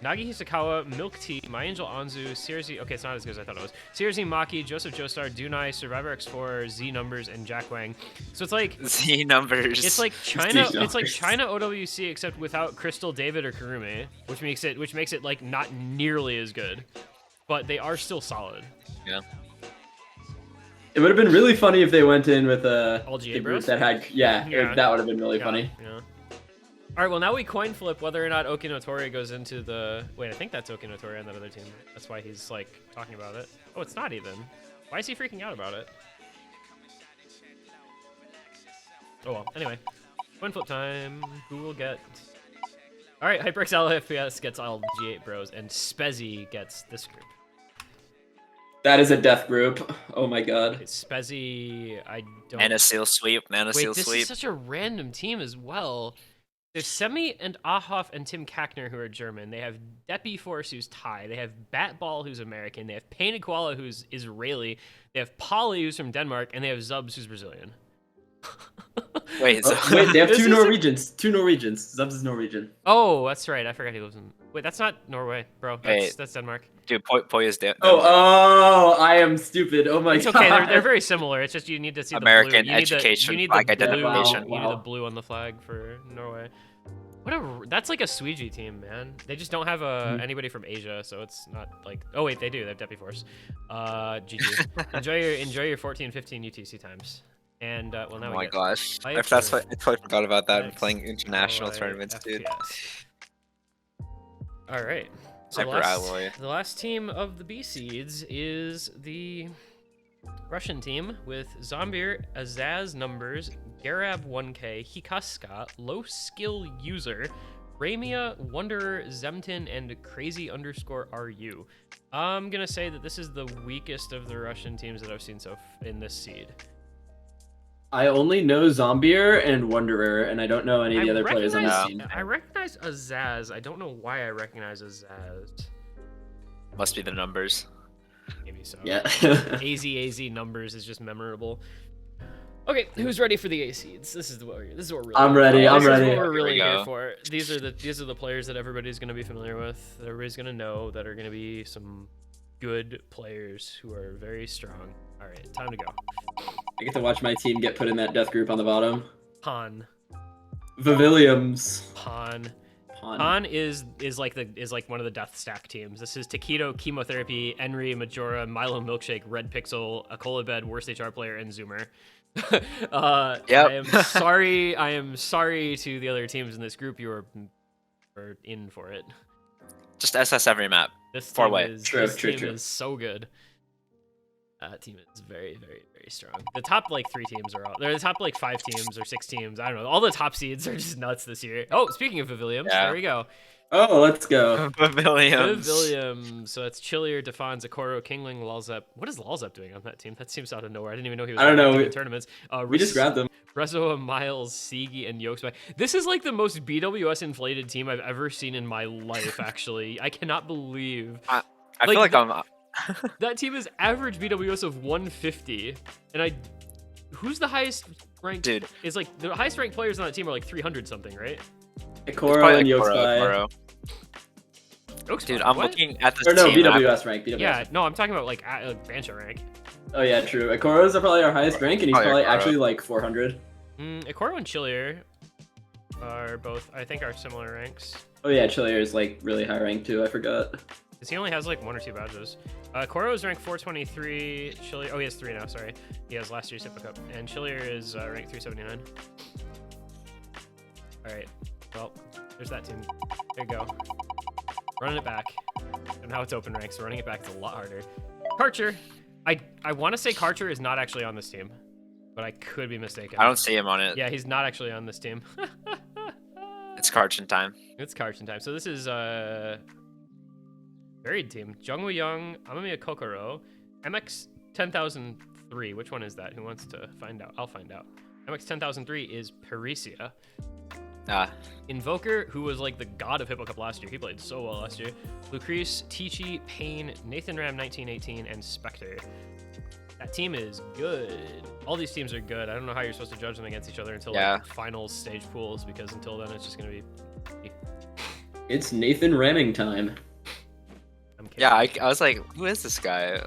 Nagi Hisakawa, Milk Tea, My Angel Anzu, CRZ. Okay, it's not as good as I thought it was. CRZ Maki, Joseph Joestar, Dunai, Survivor X4, Z Numbers, and Jack Wang. So it's like Z numbers. it's like China. Z It's like numbers. China OWC except without Crystal, David, or Karumi, which makes it like not nearly as good, but they are still solid. Yeah. It would have been really funny if they went in with All the GA group bros? that had Yeah. that would have been really Yeah, funny. yeah. All right, well now we coin flip whether or not Okinotori goes into the. Wait, I think that's Okinotori on that other team. That's why he's like talking about it. Oh, it's not even. Why is he freaking out about it? Oh well. Anyway, coin flip time. Who will get? All right, HyperX FPS gets all G8 bros, and Spezzy gets this group. That is a death group. Oh my god. It's Spezzy. I don't. Nana Seal Sweep. Nana Wait, Seal this Sweep. is such a random team as well. There's Semi and Ahoff and Tim Kackner, who are German. They have Deppy Force, who's Thai. They have Batball, who's American. They have Painted Koala, who's Israeli. They have Polly, who's from Denmark. And they have Zubs, who's Brazilian. Wait, so Wait, they have This two is a- Norwegians. Two Norwegians. Zubs is Norwegian. Oh, that's right. I forgot he lives in... Wait, that's not Norway, bro. Wait. That's Denmark. dude, Poi is down. Oh, I am stupid. Oh my It's god. okay. They're very similar. It's just you need to see American the blue. education, You need flag the blue. identification. You need Wow. the blue on the flag for Norway. That's like a Sweegie team, man. They just don't have anybody from Asia, so it's not like. Oh wait, they do. They have Deppy Force. GG. enjoy your 14-15 UTC times. And well, now Oh we my get gosh. I If that's what, I totally forgot about that. I'm X, playing international Alloy, tournaments, dude. FPS. All right. So Hyper Alloy. the last team of the B seeds is the Russian team with Zombir, Azaz Numbers, Garab 1K, Hikaska, Low Skill User, Ramia, Wanderer, Zemtin, and Crazy_RU. I'm gonna say that this is the weakest of the Russian teams that I've seen in this seed. I only know Zombier and Wanderer, and I don't know any of the other players on this recognize- team. I recognize Azaz. I don't know why I recognize Azaz. Must be the numbers. Maybe so. Yeah. AZ Numbers is just memorable. Okay, who's ready for the A seeds? This is what we're really. I'm ready, I'm This is ready. what we're really Here we here go. for. These are the players that everybody's gonna be familiar with. That everybody's gonna know. That are gonna be some good players who are very strong. All right, time to go. I get to watch my team get put in that death group on the bottom. Han. Vaviliums. Han. Pawn. Han is like one of the death stack teams. This is Taquito, Chemotherapy, Enri, Majora, Milo Milkshake, Red Pixel, Akolabed, Worst HR Player, and Zoomer. Yep. I am sorry to the other teams in this group. You are in for it. Just SS every map. This team Four-way. is True, this true, team true. is so good. That team is very, very, very strong. The top like 3 teams are all. They're the top like 5 teams or 6 teams. I don't know. All the top seeds are just nuts this year. Oh, speaking of Pavilions, there we go. Oh, let's go. Pavilions. Pavilions. So it's Chillier, Defon, Zakoro, Kingling, Lalzep. What is Lalzep doing on that team? That seems out of nowhere. I didn't even know he was I don't know. in tournaments. We just grabbed them. Rezoa, Miles, Sigi, and Yokesby. This is like the most BWS inflated team I've ever seen in my life, actually. I cannot believe. I feel like I'm. That team is average BWS of 150. And who's the highest ranked? Dude. Is like the highest ranked players on that team are like 300 something, right? Ikoro and Yokesby. Dude, I'm looking at this Or no, team. BWS rank. BWS. Yeah, no, I'm talking about like Bancha rank. Oh yeah, true. Ikoro's probably our highest rank, and he's probably Ikoro. actually like 400. Ikoro and Chillier are both, I think, are similar ranks. Oh yeah, Chillier is like really high rank too. I forgot. Because he only has like 1 or 2 badges. Ikoro is ranked 423. Chillier, oh, he has 3 now. Sorry, he has last year's Hippo Cup, and Chillier is ranked 379. All right, well, there's that team. There you go. Running it back. And now it's open rank, so running it back is a lot harder. Karcher. I want to say Karcher is not actually on this team, but I could be mistaken. I don't see him on it. Yeah, he's not actually on this team. It's Karchin time. It's Karchen time. So this is varied team. Jungwoo Young, Amamiya Kokoro, MX 10003. Which one is that? Who wants to find out? I'll find out. MX 10003 is Parisia. Invoker, who was like the god of Hippo Cup last year. He played so well last year. Lucrece, Tichi, Payne, Nathan Ram 1918, and Spectre. That team is good. All these teams are good. I don't know how you're supposed to judge them against each other until like finals stage pools, because until then it's just gonna be. It's Nathan Ramming time. I'm kidding. Yeah, I was like, who is this guy?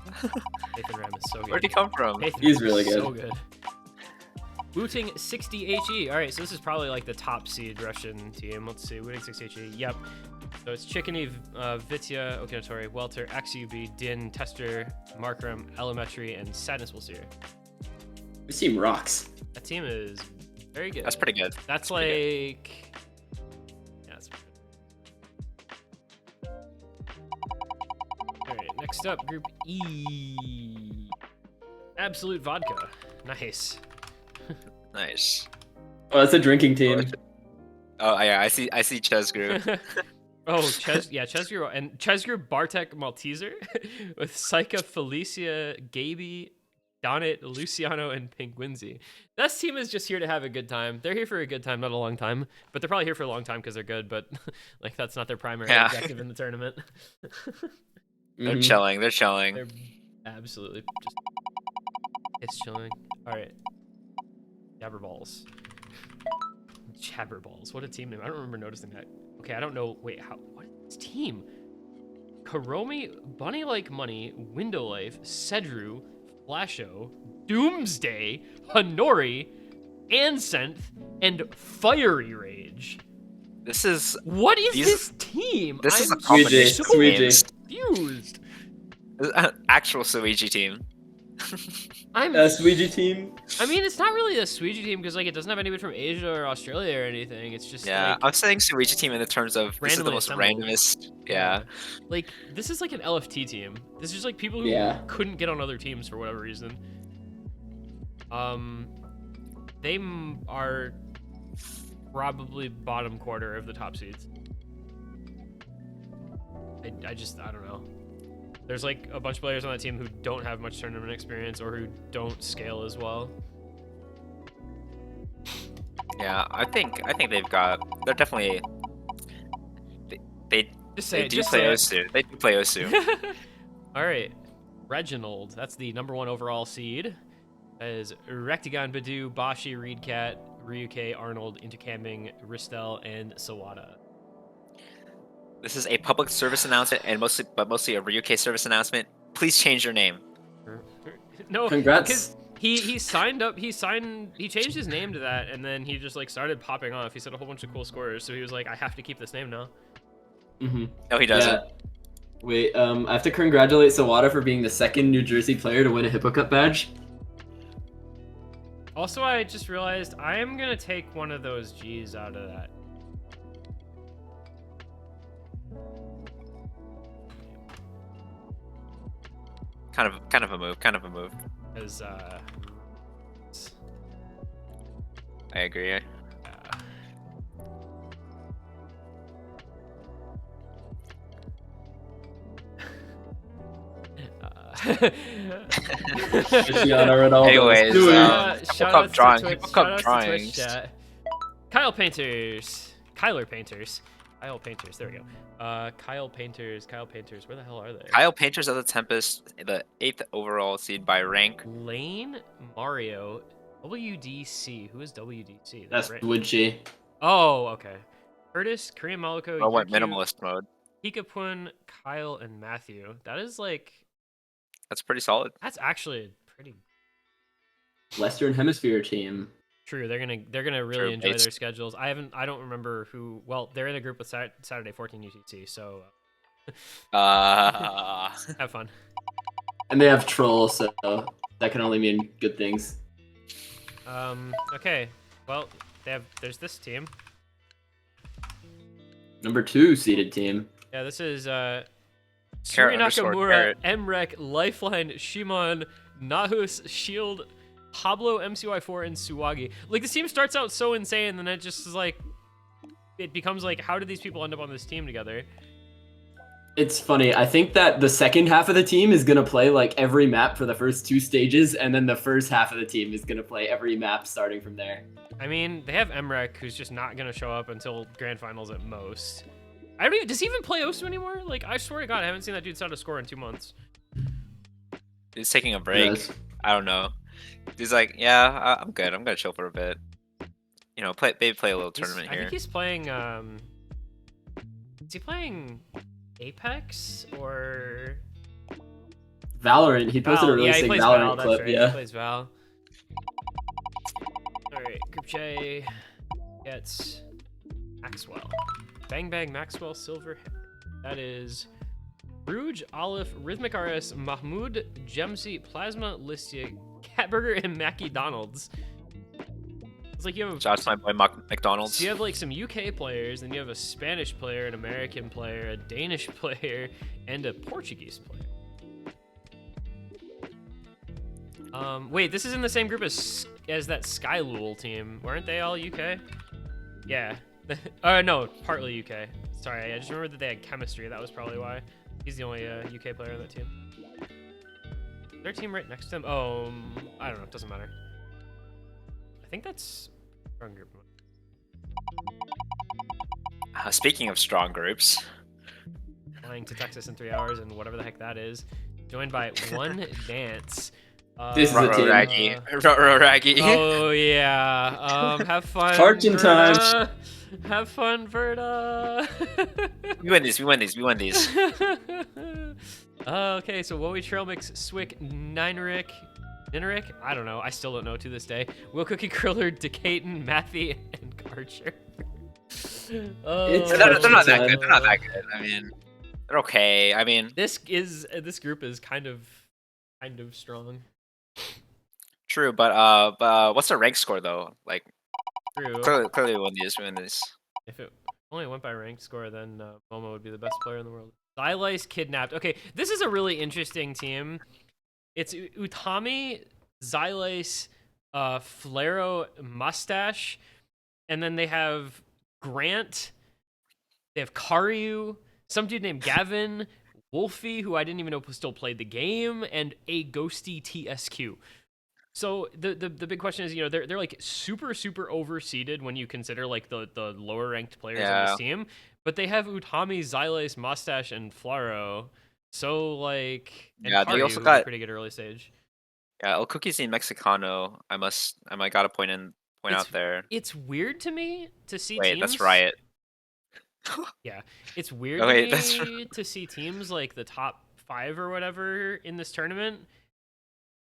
Nathan Ram is so good. Where'd he come from? Nathan He's Ram really is good. So good. Wooting 60 HE. All right, so this is probably like the top seed Russian team. Let's see. Wooting 60 HE. Yep. So it's Chickeny, Vitya, Okinatori, Welter, XUB, Din, Tester, Markram, Elementary, and Sadness Wolseer. This team rocks. That team is very good. That's pretty good. That's pretty like. Yeah, that's pretty good. All right, next up, Group E. Absolute Vodka. Nice. Nice. Oh, that's a drinking team. Oh yeah, I see Chesgru. Oh, Chesgru and Chesgru Bartek Malteser with Saika, Felicia, Gaby, Donnet, Luciano, and Penguinzi. This team is just here to have a good time. They're here for a good time, not a long time. But they're probably here for a long time because they're good, but like that's not their primary objective in the tournament. They're chilling. They're chilling. They're absolutely just it's chilling. Alright. Jabberballs. Jabberballs. What a team name. I don't remember noticing that. Okay, I don't know. Wait, what is this team? Karomi, Bunny Like Money, Window Life, Cedru, Flasho, Doomsday, Honori, Ansenth, and Fiery Rage. This is What is this team? This is a I'm combination so of games. confused. This is an actual Suiji team. I'm A Suiji team. I mean, it's not really a Suiji team because like it doesn't have anybody from Asia or Australia or anything. It's just like, I'm saying Suiji team in the terms of this is the randomly most assembled. randomest. Yeah. Like this is like an LFT team. This is just like people who couldn't get on other teams for whatever reason. They are probably bottom quarter of the top seeds. I don't know. There's like a bunch of players on that team who don't have much tournament experience or who don't scale as well. Yeah, I think they've got. They're definitely. They do play Osu. They do play Osu. All right, Reginald. That's the #1 overall seed. That is Rectagon, Badu, Bashi, Reedcat, Ryuke, Arnold, Intercambing, Ristel, and Sawada. This is a public service announcement, and mostly a Ryuke service announcement. Please change your name. No, Congrats. because he signed up. He changed his name to that, and then he just like started popping off. He said a whole bunch of cool scores, so he was like, I have to keep this name now. No, he doesn't. Yeah. Wait, I have to congratulate Sawada for being the second New Jersey player to win a Hippo Cup badge. Also, I just realized I am gonna take one of those G's out of that. Kind of a move. Kind of a move. Because I agree. Cristiano Ronaldo. Anyways, Do it. shout Cup outs to drawing, Twitch, Cup shout outs to Twitch drawings. chat. Kyle Painters. Kyler Painters. Kyle Painters. There we go. Kyle Painters. Kyle Painters. Where the hell are they? Kyle Painters of the Tempest, the 8th overall seed by rank. Lane Mario. WDC. Who is WDC? That's right. Woodchi. Oh, okay. Curtis, Korean Maliko, I went Yuki, minimalist mode. Hikapun, Kyle, and Matthew. That is like, That's pretty solid. that's actually pretty Western Hemisphere team. true. They're gonna really True, enjoy base. their schedules. I don't remember who. Well, they're in a group with Saturday 14 UTC, so have fun. And they have Troll, so that can only mean good things. Okay. Well, there's this team. Number 2 seeded team. Yeah, this is Carrot Suri underscore Nakamura, carrot. Emrek, Lifeline, Shimon, Nahus, Shield, Pablo, MCY4, and Suwagi. Like, this team starts out so insane, and then it just is like, it becomes like, how did these people end up on this team together? It's funny. I think that the second half of the team is going to play like every map for the first 2 stages, and then the first half of the team is going to play every map starting from there. I mean, they have Emrek, who's just not gonna show up until grand finals at most. I don't even. Does he even play Osu anymore? Like, I swear to God, I haven't seen that dude set a score in 2 months. He's taking a break. Yes. I don't know. He's like, yeah, I'm good. I'm gonna chill for a bit. You know, maybe play a little tournament I here. think he's playing. Is he playing Apex or Valorant. He posted a Val? really Yeah, he sick plays Valorant Val. That's clip. right. He Yeah. plays Val. All right, Group J gets Maxwell. Bang Bang Maxwell Silver. That is Rouge, Olive, Rhythmic RS, Mahmoud, Gemsy, Plasma, Listia, Catburger, and Mackie Donalds. It's like you have Shout out to my boy McDonald's. so you have like some UK players, then you have a Spanish player, an American player, a Danish player, and a Portuguese player. Wait, this is in the same group as that Skylul team. Weren't they all UK? Yeah. No, partly UK. Sorry, I just remember that they had chemistry. That was probably why. He's the only UK player on that team. Is their team right next to him? Oh, I don't know. It doesn't matter. I think that's strong group. Speaking of strong groups, Flying to Texas in 3 hours and whatever the heck that is. Joined by One Dance. This is a team. Raggy. Raggy. Oh yeah. Have fun. Fortune time. Verda. Have fun, Verda. We win these. We win these. We win these. Okay, so Wowie Trail Mix, Swick, Ninerick. I don't know. I still don't know to this day. Will Cookie Kriller, Decaton, Matthew, and Archer. Oh, They're They're not that good. They're not that good. I mean, they're okay. I mean, This group is kind of strong. true, but what's the rank score though? Like, True. clearly we win these. We win these. If it only went by ranked score, then Momo would be the best player in the world. Xylice Kidnapped. Okay, this is a really interesting team. It's Utami, Xylice, Flaro, Mustache, and then they have Grant. They have Karyu, some dude named Gavin, Wolfie, who I didn't even know still played the game, and a Ghosty TSQ. So the big question is, you know, they're like super overseeded when you consider like the lower ranked players on this team, but they have Utami, Xylice, Mustache, and Flaro. So like, and Yeah, they Karyu, also who's got- pretty good early stage. Yeah, El Cookies in Mexicano. I might gotta point out there. It's weird to me to see Wait, teams. that's Riot. Yeah, it's weird Oh, wait, to that's me to see teams like the top 5 or whatever in this tournament,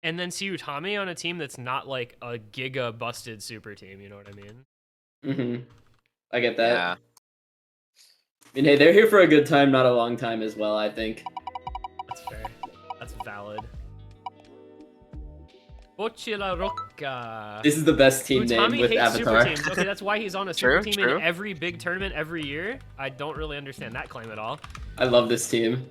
and then see Utami on a team that's not like a giga busted super team. You know what I mean? Mm-hmm. I get that. Yeah. I mean, hey, they're here for a good time, not a long time as well, I think. That's fair. That's valid. Bochila Rocca. This is the best team Utami name with hates Avatar. super teams. Okay, that's why he's on a super True, team true. in every big tournament every year. I don't really understand that claim at all. I love this team.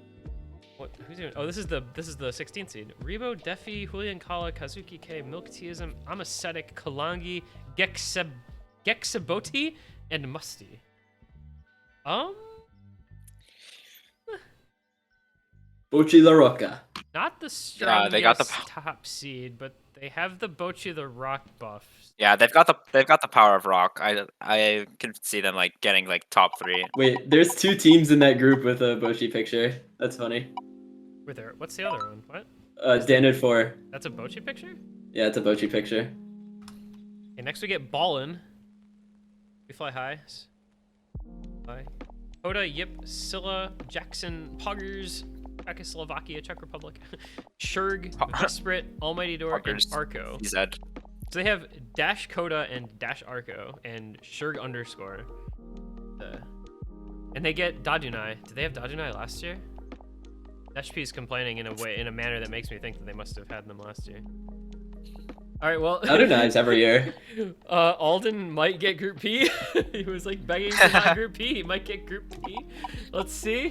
What? Who's doing? Oh, this is the 16th seed. Rebo, Defi, Julian Kala, Kazuki K, Milk Teism, Amacetic, Kalangi, Gexaboti, and Musty. Bochi La Roca. Not the Yeah, strongest they got the top seed, but they have the Bochi the Rock buff. Yeah, they've got the power of rock. I can see them like getting like top 3. Wait, there's 2 teams in that group with a Bochi picture. That's funny. Wait there. What's the other one? What? Standard 4. That's a Bochi picture? Yeah, it's a Bochi picture. Okay, next we get Ballin. We fly high. High. Hoda, Yip, Scylla, Jackson, Poggers, Czechoslovakia, Czech Republic, Shurg, Vesprit, Almighty Door, and Poggers. Arco. EZ. So they have Dash Coda and Dash Arco and Shurg underscore. And they get Dajunai. Did they have Dajunai last year? Dash P is complaining in a manner that makes me think that they must have had them last year. All right, well. Other knives every year. Alden might get Group P. He was like begging for not Group P. He might get Group P. Let's see.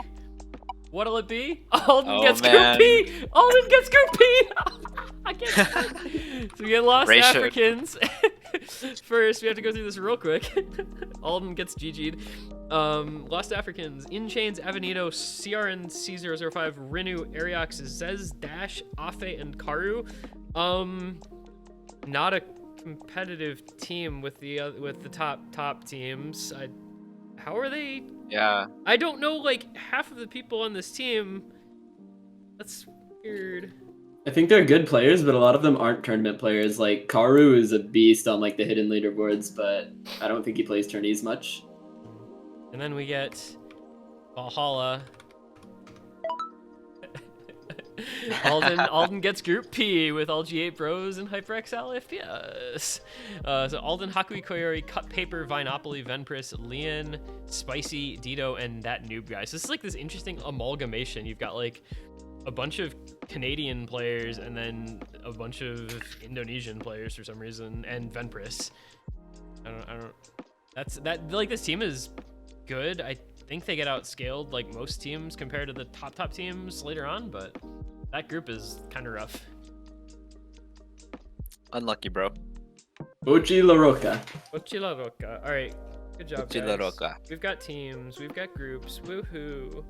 What'll it be? Alden gets man. Group P. Alden gets Group P. I can't. So we get Lost Africans. First, we have to go through this real quick. Alden gets GG'd. Lost Africans, In Chains, Avenito, CRN C005, Rinu, Ariox, Zez, Dash, Afe, and Karu. Not a competitive team with the top teams. How are they? Yeah. I don't know like half of the people on this team. That's weird. I think they're good players, but a lot of them aren't tournament players. Like Karu is a beast on like the hidden leaderboards, but I don't think he plays tourneys much. And then we get Valhalla. Alden gets Group P with all G8 Bros and HyperXL FPS. So Alden, Hakui Koyori, Cut Paper, Vinopoly, Venpris, Leon, Spicy, Dito, and that noob guy. So this is like this interesting amalgamation. You've got like a bunch of Canadian players and then a bunch of Indonesian players for some reason, and Venpris. I don't. Like this team is good. I think they get outscaled like most teams compared to the top teams later on, but that group is kind of rough. Unlucky, bro. Bochi La Roca. Bochi La Roca. All right, good job, Bochi guys. La Roca. We've got teams, we've got groups. Woohoo!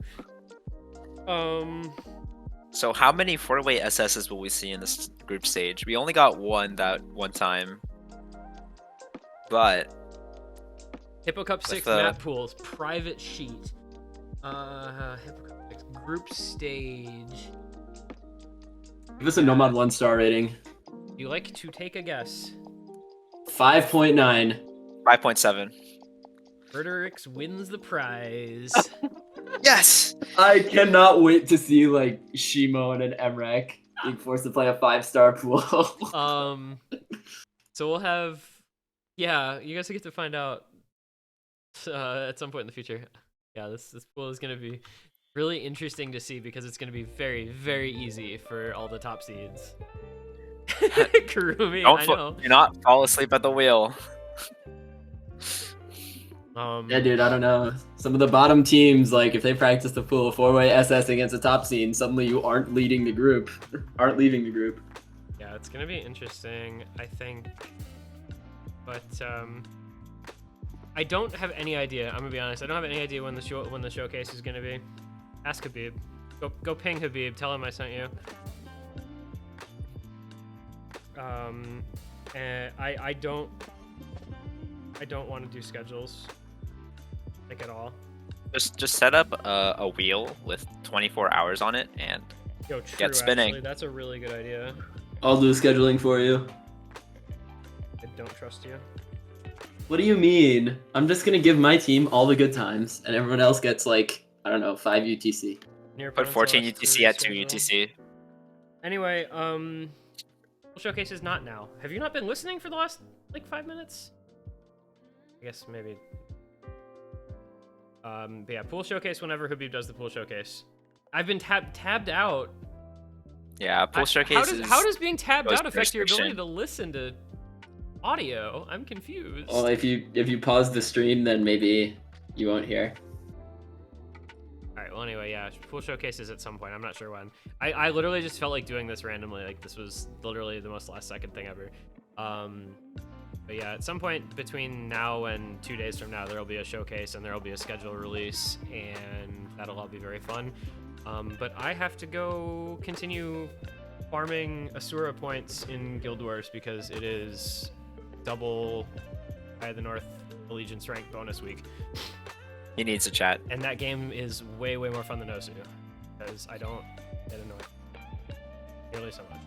So how many 4-way SSs will we see in this group stage? We only got one that one time, but Hippo Cup 6 map pools, private sheet. Hippo Cup 6 group stage. Give us a Nomad 1-star rating. You like to take a guess? 5.9. 5.7. Frederick's wins the prize. Yes. I cannot wait to see like Shimon and Emrek being forced to play a 5-star pool. So we'll have, yeah, you guys will get to find out at some point in the future. Yeah, this pool is gonna be really interesting to see because it's gonna be very, very easy for all the top seeds. Kurumi, I know. Do not fall asleep at the wheel. Yeah, dude, I don't know. Some of the bottom teams, like if they practice the pool 4-way SS against a top scene, suddenly you aren't leading the group, aren't leaving the group. Yeah, it's gonna be interesting, I think. But I don't have any idea. I'm gonna be honest. I don't have any idea when the showcase is gonna be. Ask Habib. Go ping Habib. Tell him I sent you. And I don't want to do schedules, like at all. Just set up a wheel with 24 hours on it and Yo, true, get spinning. Actually, that's a really good idea. I'll do scheduling for you. I don't trust you. What do you mean? I'm just gonna give my team all the good times, and everyone else gets like, I don't know, 5 UTC. Put 14 UTC at 2 UTC. Anyway, showcase is not now. Have you not been listening for the last like 5 minutes? I guess maybe. But yeah, pool showcase whenever Habib does the pool showcase. I've been tabbed out. Yeah, pool showcase. How does being tabbed out affect your restriction. ability to listen to audio? I'm confused. Well, if you pause the stream, then maybe you won't hear. Alright, well anyway, yeah, we'll showcase this at some point. I'm not sure when. I literally just felt like doing this randomly. Like, this was literally the most last second thing ever. But yeah, at some point between now and 2 days from now, there will be a showcase and there will be a schedule release, and that'll all be very fun. But I have to go continue farming Asura points in Guild Wars because it is double Eye of the North Allegiance rank bonus week. He needs to chat. And that game is way, way more fun than Osu, because I don't get annoyed nearly so much.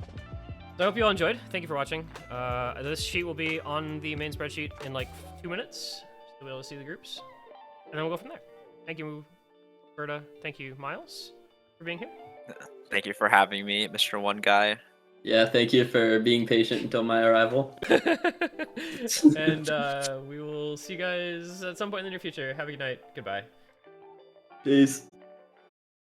So I hope you all enjoyed. Thank you for watching. This sheet will be on the main spreadsheet in like 2 minutes, so you'll be able to see the groups. And then we'll go from there. Thank you, Berta. Thank you, Miles, for being here. Thank you for having me, Mr. One Guy. Yeah, thank you for being patient until my arrival. And we will see you guys at some point in the near future. Have a good night. Goodbye. Peace.